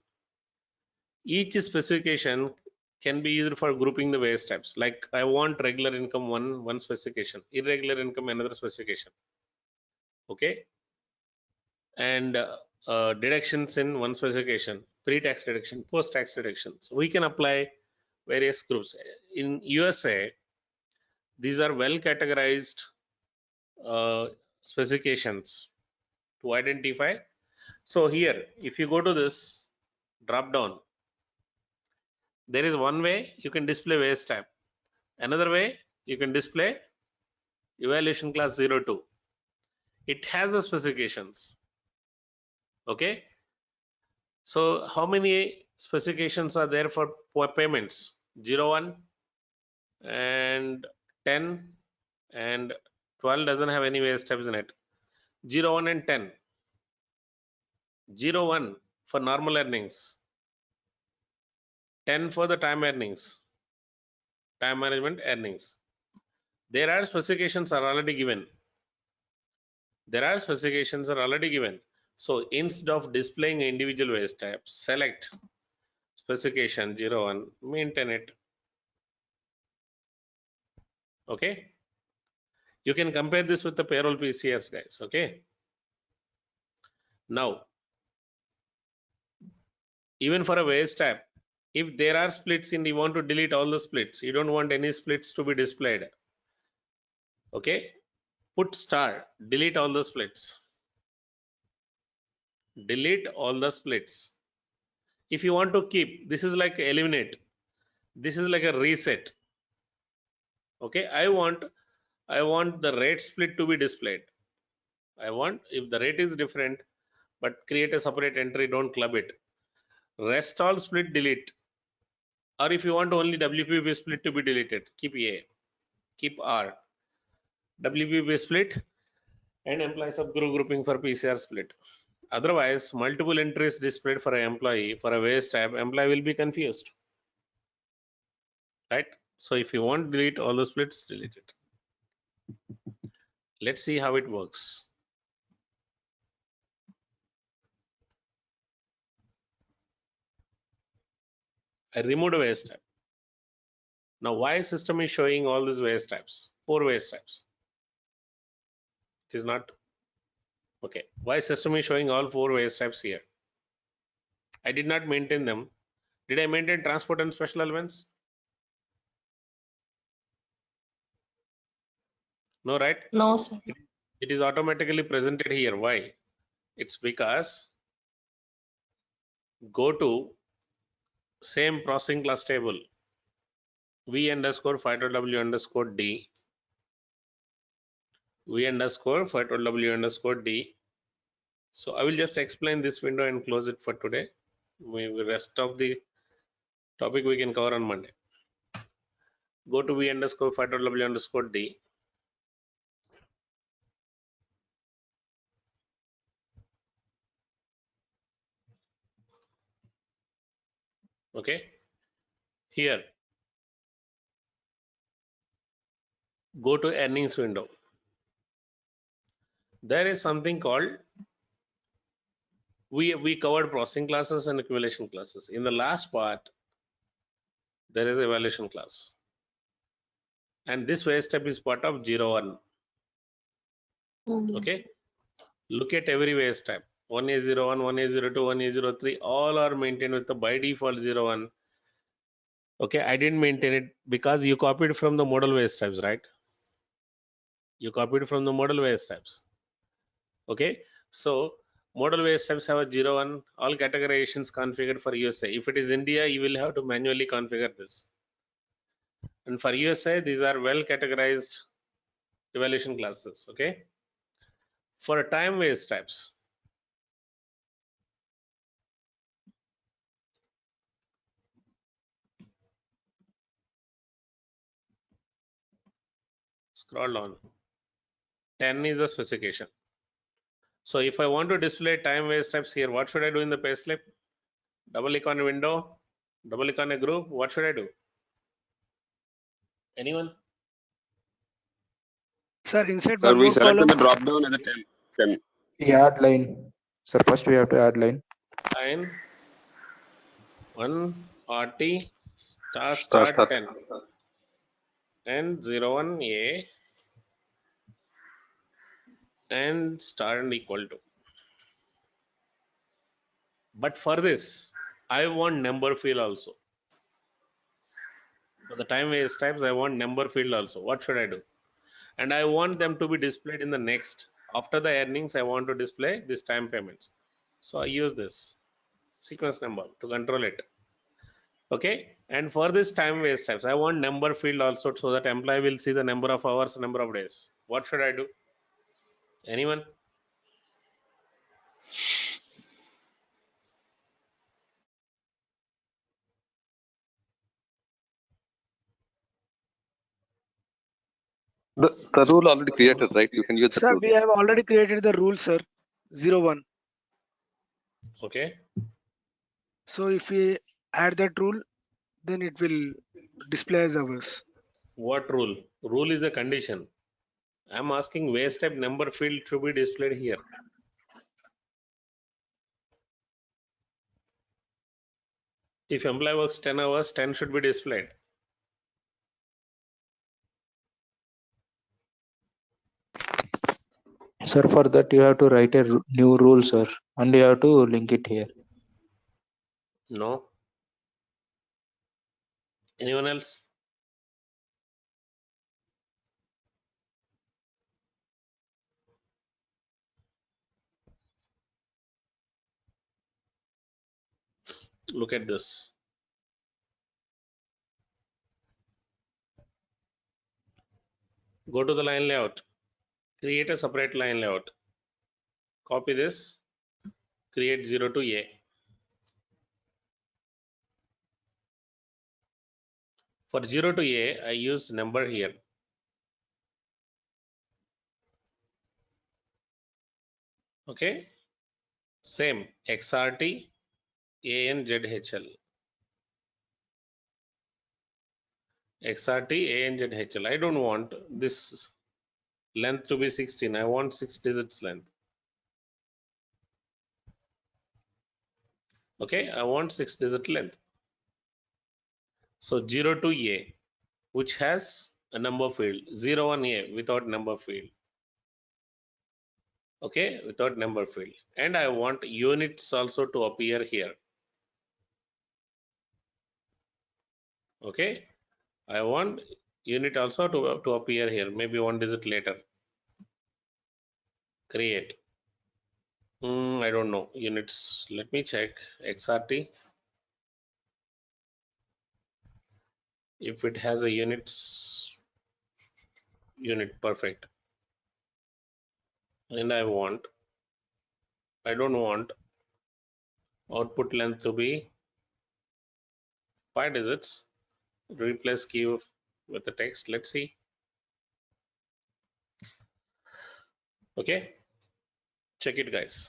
B: Each specification can be used for grouping the waste types. Like I want regular income one specification, irregular income another specification. Okay. And deductions in one specification, pre-tax deduction, post-tax deductions. We can apply various groups. In USA, these are well categorized specifications to identify. So here, if you go to this drop down, there is one way you can display waste type. Another way you can display evaluation class 02. It has the specifications. Okay. So how many specifications are there for payments? 01 and 10 and 12 doesn't have any waste types in it. 01 and 10. 01 for normal earnings. 10 for the time earnings. Time management earnings. There are specifications are already given. So instead of displaying individual waste types, select specification 01, maintain it. Okay. You can compare this with the payroll PCS, guys. Okay. Now, even for a waste type, if there are splits and you want to delete all the splits, you don't want any splits to be displayed. Okay. Put star, delete all the splits. Delete all the splits. If you want to keep, this is like eliminate. This is like a reset. Okay. I want the rate split to be displayed. I want, if the rate is different, but create a separate entry, don't club it. Rest all split delete. Or if you want only WPP split to be deleted, keep A, keep R. WPP split and employee subgroup grouping for PCR split. Otherwise, multiple entries displayed for an employee for a waste type, employee will be confused. Right? So if you want to delete all the splits, delete it. Let's see how it works. I removed a waste type. Now, why system is showing all these waste types? 4 waste types. It is not okay. Why system is showing all 4 waste types here? I did not maintain them. Did I maintain transport and special elements? No, right?
D: No, sir.
B: It is automatically presented here. Why? It's because go to same processing class table v underscore w underscore d, v underscore w underscore d. So I will just explain this window and close it for today. The rest of the topic we can cover on Monday. Go to v underscore w underscore d. Okay. Here, go to earnings window. There is something called, we covered processing classes and accumulation classes. In the last part, there is evaluation class. And this waste type is part of 01. Okay. Look at every waste type. 1A01, 1A02, 1A03, all are maintained with the by default 01. Okay, I didn't maintain it because you copied from the model waste types, right? You copied from the model waste types. Okay, so Modal waste types have a 0, 1. All categorizations configured for USA. If it is India, you will have to manually configure this. And for USA, these are well categorized evaluation classes. Okay. For time waste types, scroll down. 10 is the specification. So if I want to display time waste types here, what should I do in the payslip? Double click on a window, double click on a group. What should I do? Anyone?
J: Sir, inside
L: Sir,
J: one
L: we
J: more
L: selected
J: column.
L: the drop down as a 10.
I: Add line. Sir, first we have to add line.
B: Line 1 RT
L: Start.
B: start 10 and 01A and start and equal to. But for this, I want number field also. For the time waste types, I want number field also. What should I do? And I want them to be displayed in the next. After the earnings, I want to display this time payments. So I use this sequence number to control it. Okay. And for this time waste types, I want number field also so that employee will see the number of hours, number of days. What should I do? Anyone?
L: The rule already created, right? You can use that
J: Sir,
L: rule.
J: we have already created the rule, sir. 01.
B: Okay.
J: So if we add that rule, then it will display as ours.
B: What rule? Rule is a condition. I'm asking waste type number field to be displayed here. If employee works 10 hours, 10 should be displayed.
I: Sir, for that you have to write a new rule, sir, and you have to link it here.
B: No. Anyone else? Look at this. Go to the line layout. Create a separate line layout. Copy this. Create 0 to A. For 0 to A, I use number here. Okay. Same. XRT ANZHL. XRT ANZHL. I don't want this length to be 16. I want 6 digits length. Okay. I want 6 digit length. So 0 to A, which has a number field. 01A without number field. Okay, without number field. And I want units also to appear here. Okay, I want unit also to appear here, maybe 1 digit later. Create. I don't know units. Let me check XRT. If it has a units unit, perfect. And I don't want output length to be 5 digits. Replace key with the text. Let's see. Okay, check it, guys.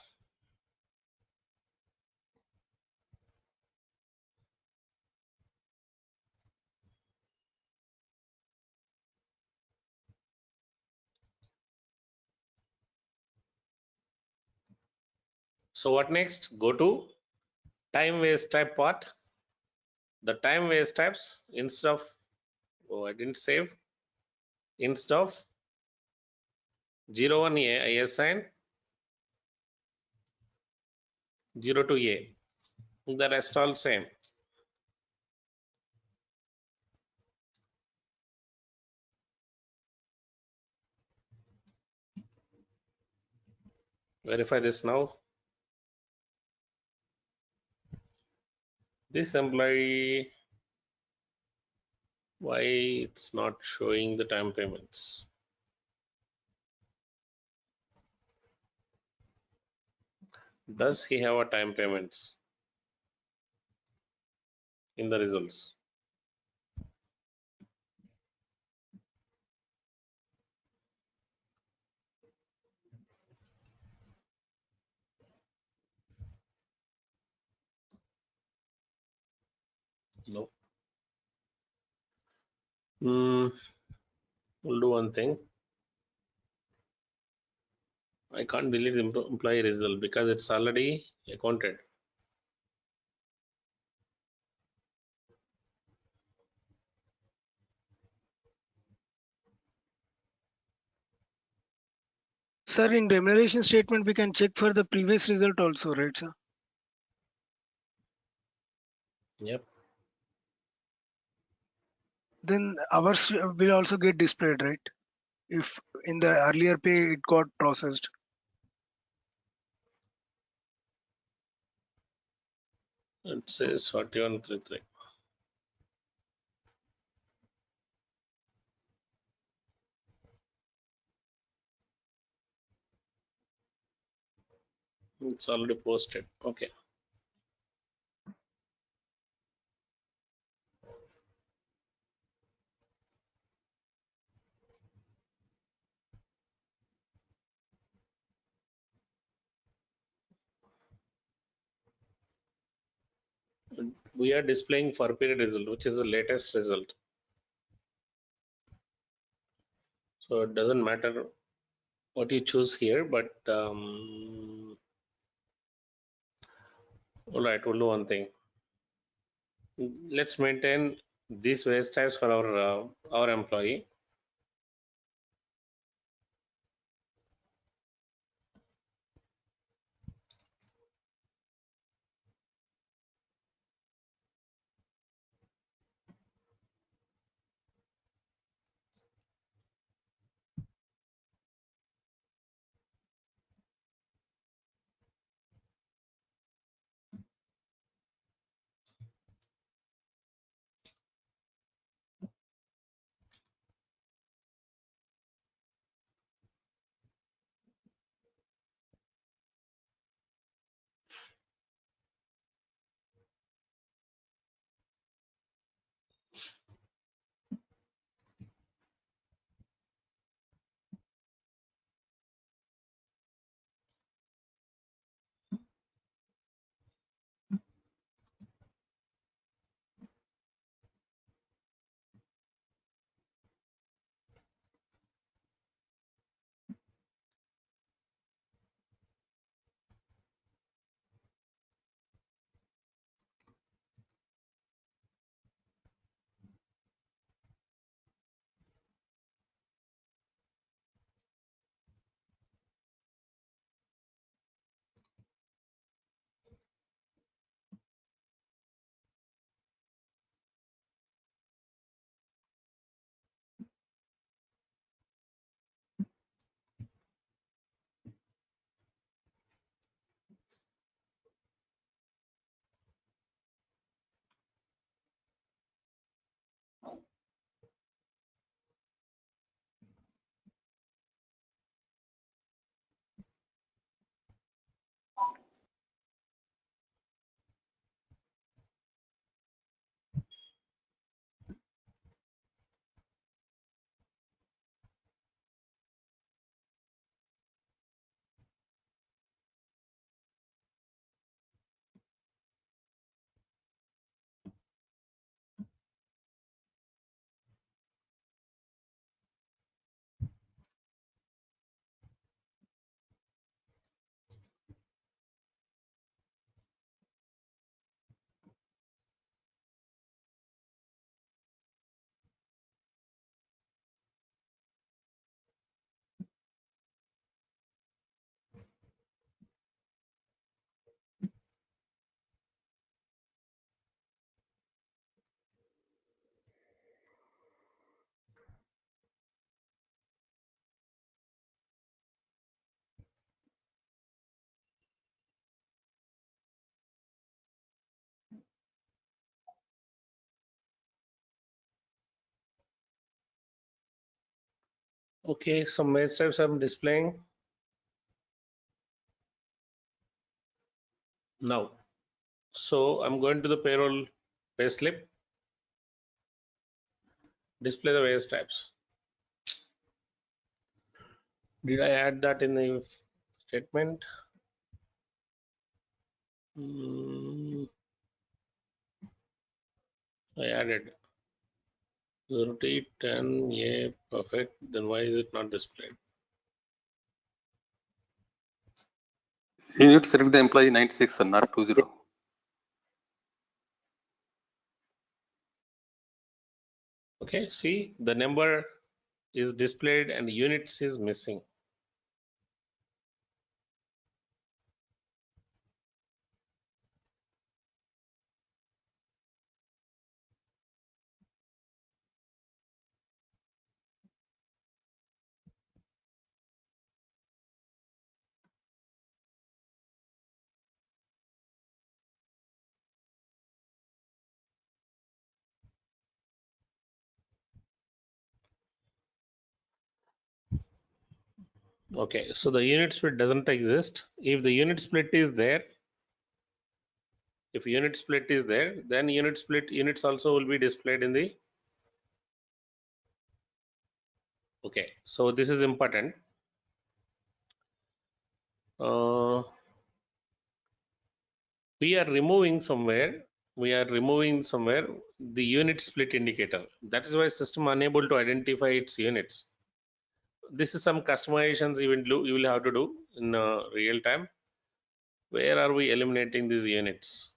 B: So what next? Go to time waste type part. The time waste types, instead of, oh, I didn't save. Instead of 01A, I assign 0 to A. The rest all same. Verify this now. This employee, why it's not showing the time payments? Does he have a time payments in the results? No. We'll do one thing. I can't delete the employee result because it's already accounted.
J: Sir, in remuneration statement, we can check for the previous result also, right, sir?
B: Yep.
J: Then ours will also get displayed, right? If in the earlier pay it got processed.
B: It says 4133. It's already posted. Okay. We are displaying for period result, which is the latest result. So it doesn't matter what you choose here, but all right, we'll do one thing. Let's maintain these waste types for our employee. Okay, some wage types I'm displaying now. So I'm going to the payroll payslip, display the wage types. Did I add that in the statement? I added 0 to 10, yeah, perfect. Then why is it not displayed?
L: You need to select the employee 96 and not 20.
B: Okay, see the number is displayed and units is missing. Okay, so the unit split doesn't exist. If the unit split is there, if unit split is there, then unit split units also will be displayed in the. Okay, so this is important. We are removing somewhere the unit split indicator. That is why system unable to identify its units. This is some customizations you will have to do in real time. Where are we eliminating these units?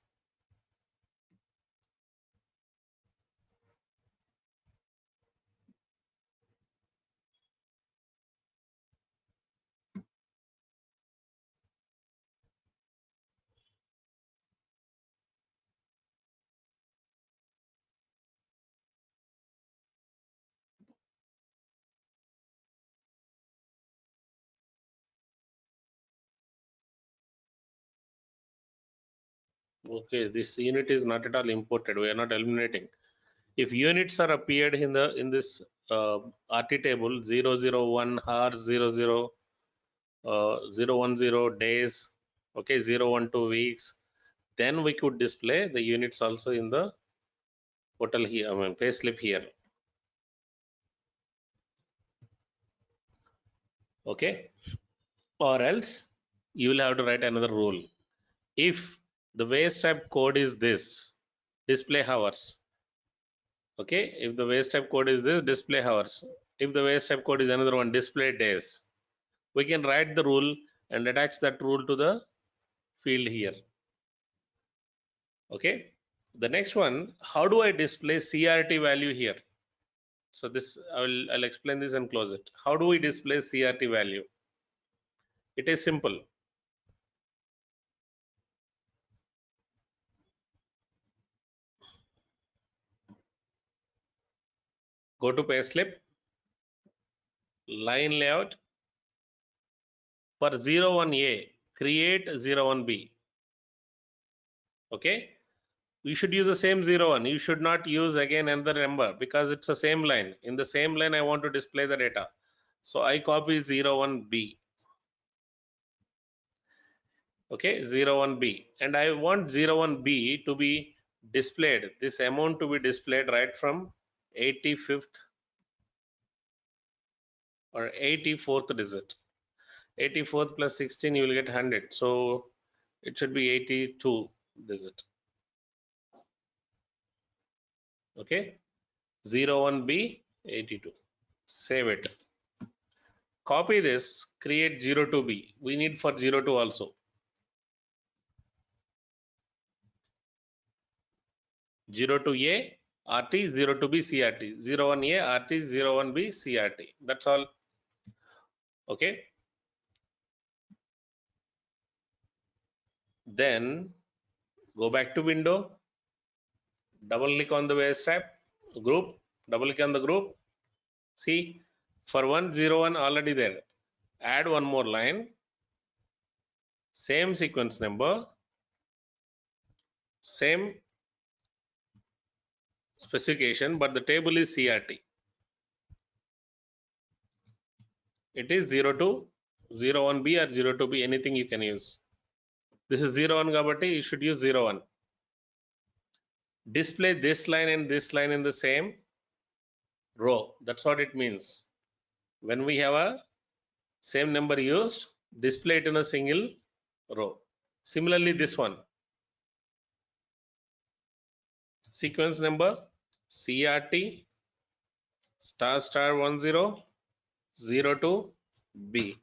B: Okay, this unit is not at all imported. We are not eliminating. If units are appeared in this RT table 001 hours 010 days, okay, 012 weeks, then we could display the units also in the portal here, I mean payslip here. Okay, or else you will have to write another rule. If the wage type code is this, display hours. Okay, if the wage type code is this, display hours. If the wage type code is another one, display days. We can write the rule and attach that rule to the field here. Okay, the next one, how do I display CRT value here? So this I'll explain this and close it. How do we display CRT value? It is simple. Go to payslip, line layout. For 01A, create 01B. Okay, you should use the same 01. You should not use again another number because it's the same line. In the same line, I want to display the data. So I copy 01B. Okay, 01B. And I want 01B to be displayed, this amount to be displayed right from 85th or 84th digit. 84th plus 16, you will get 100. So it should be 82 digit. Okay, 01B 82. Save it. Copy this, create 02B. We need for 02 also. 02A RT, 02B CRT, 01A RT, 01B CRT. That's all. Okay. Then go back to window, double click on the wage type group, double click on the group. See, for 101 already there. Add one more line, same sequence number, same specification, but the table is CRT. it is 0 to 01B or 0 to B, anything you can use. This is 01 kabatti, you should use 01. Display this line and this line in the same row. That's what it means. When we have a same number used, display it in a single row. Similarly, this one, sequence number CRT star star 10 0 to B.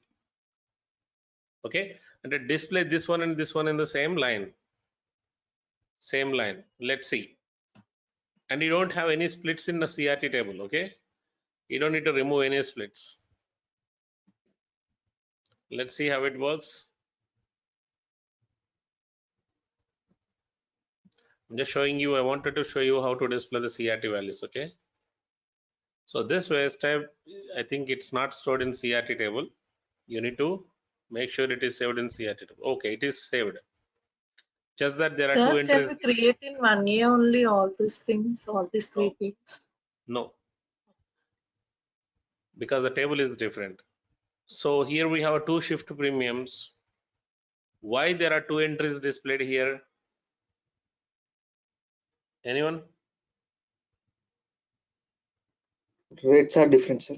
B: Okay, and then display this one and this one in the same line. Same line. Let's see. And you don't have any splits in the CRT table. Okay, you don't need to remove any splits. Let's see how it works. I'm just showing you, I wanted to show you how to display the CRT values. Okay, so this way step, I think it's not stored in CRT table. You need to make sure it is saved in CRT table. Okay, it is saved. Just that there are two
D: Sir, can
B: entries.
D: we create in 1 year only all these things, all these 3 fields?
B: No, because the table is different. So here we have two shift premiums. Why there are two entries displayed here? Anyone?
K: Rates are different, sir.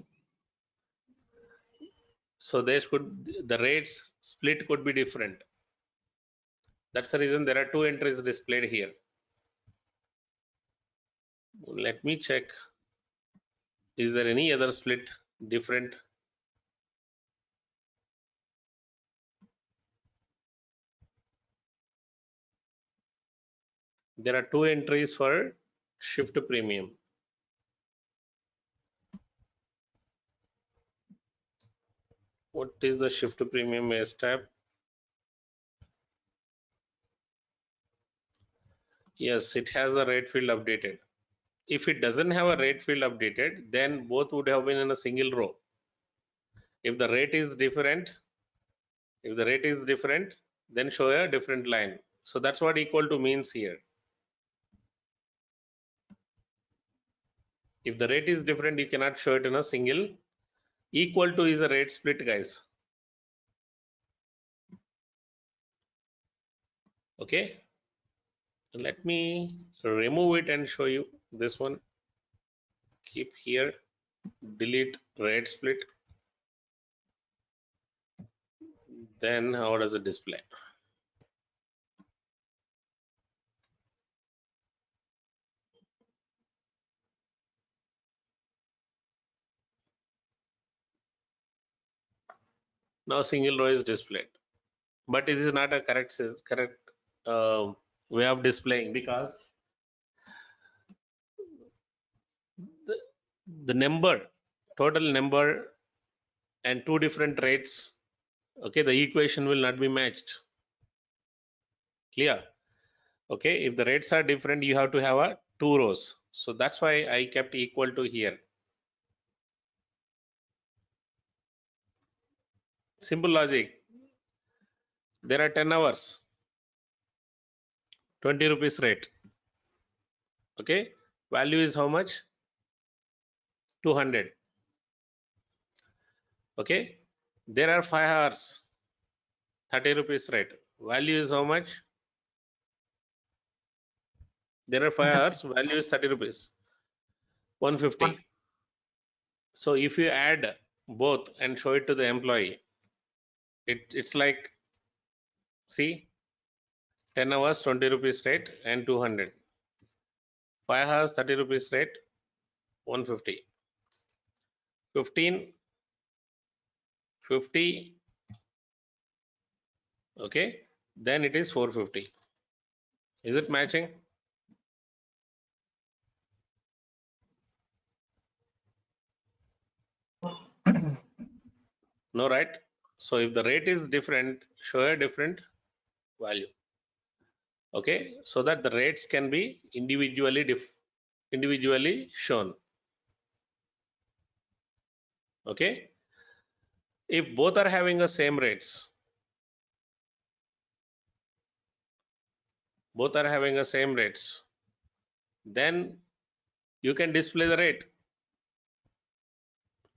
B: So the rates split could be different. That's the reason there are two entries displayed here. Let me check. Is there any other split different? There are two entries for shift premium. What is the shift premium as tab? Yes, it has a rate field updated. If it doesn't have a rate field updated, then both would have been in a single row. If the rate is different, then show a different line. So that's what equal to means here. If the rate is different, you cannot show it in a single. Equal to is a rate split, guys. Okay. Let me remove it and show you this one. Keep here, delete rate split. Then how does it display? Now single row is displayed, but it is not a correct way of displaying, because the number, total number and two different rates, okay, the equation will not be matched. Clear? Okay, if the rates are different, you have to have a two rows. So that's why I kept equal to here. Simple logic. There are 10 hours, 20 rupees rate. Okay, value is how much? 200. Okay, there are 5 hours, 30 rupees rate. Value is how much? There are 5 hours, value is 30 rupees. 150. So if you add both and show it to the employee, it's like, see, 10 hours 20 rupees rate and 200. 5 hours 30 rupees rate, 150. 15, 50. Okay, then it is 450. Is it matching? No, right? So if the rate is different, show a different value. Okay, so that the rates can be individually shown. Okay, if both are having the same rates, then you can display the rate.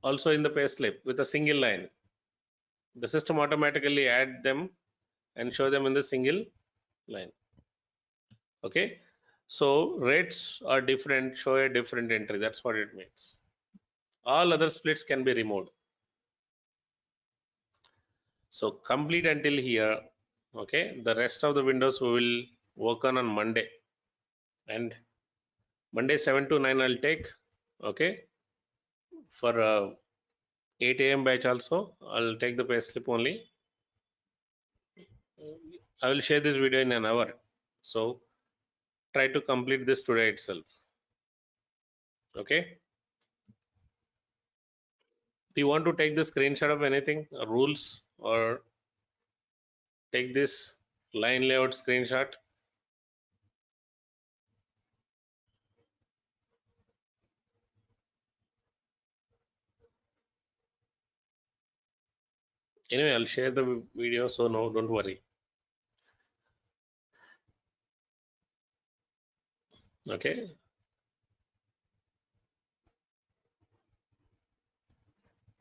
B: also in the payslip with a single line. The system automatically add them and show them in the single line. Okay, so rates are different, show a different entry. That's what it means. All other splits can be removed. So complete until here. Okay, the rest of the windows we will work on Monday, and Monday 7 to 9 I'll take. Okay, for 8 a.m. batch also I'll take the payslip only. I will share this video in an hour, so try to complete this today itself. Okay, do you want to take the screenshot of anything, rules, or take this line layout screenshot? Anyway, I'll share the video, so no, don't worry. Okay,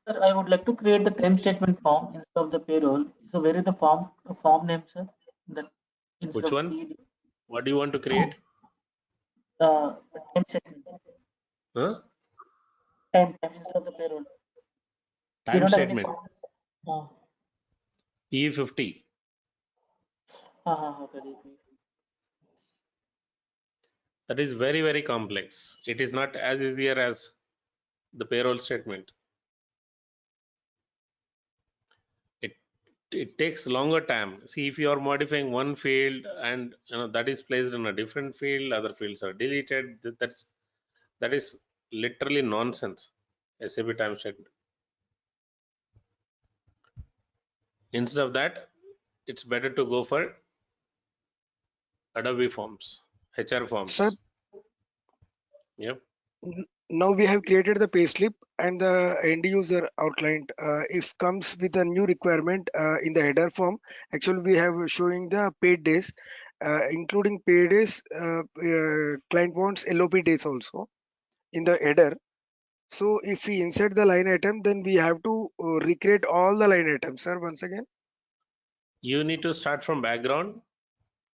C: Sir, I would like to create the time statement form instead of the payroll. So where is the form name, sir? That instead
B: which
C: of
B: one?
C: CD,
B: What do you want to create?
C: the time statement.
B: Huh?
C: Time instead of the payroll. We
B: Time
C: don't have any
B: statement
C: form.
B: E50.
C: Okay.
B: That is very, very complex. It is not as easier as the payroll statement. It takes longer time. See, if you are modifying one field and that is placed in a different field, other fields are deleted. That is literally nonsense. SAP time statement. Instead of that, it's better to go for Adobe Forms, HR Forms.
J: Sir,
B: Yep.
J: now we have created the payslip and the end user, our client, if comes with a new requirement in the header form, actually we have showing the paid days, including paid days. Client wants LOP days also in the header. So if we insert the line item, then we have to recreate all the line items, sir, once again.
B: You need to start from background,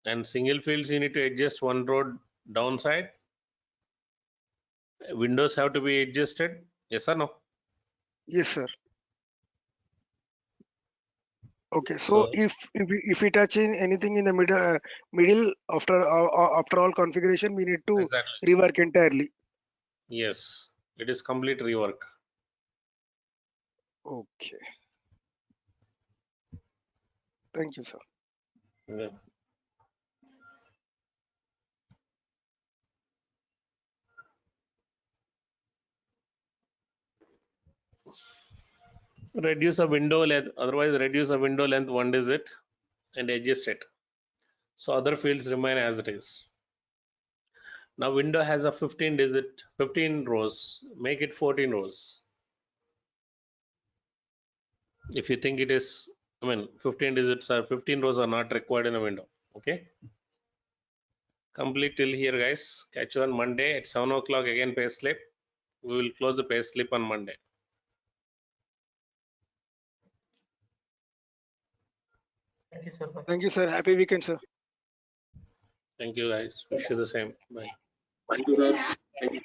B: and single fields you need to adjust one row downside. Windows have to be adjusted. Yes or no?
J: Yes, sir. Okay, so if we touch in anything in the middle after all configuration, we need to
B: Exactly.
J: rework entirely.
B: Yes, it is complete rework.
J: Okay. Thank you, sir.
B: Yeah. Reduce a window length, otherwise reduce a window length 1 digit and adjust it. So other fields remain as it is. Now window has a 15 rows, make it 14 rows. If you think it is, 15 digits or 15 rows are not required in a window. Okay. Complete till here, guys. Catch you on Monday at 7 o'clock again, payslip. We will close the payslip on Monday.
C: Thank you, sir. Bye.
J: Thank you, sir. Happy weekend, sir.
B: Thank you, guys. Wish you the same. Bye.
L: Thank you, sir. Thank you.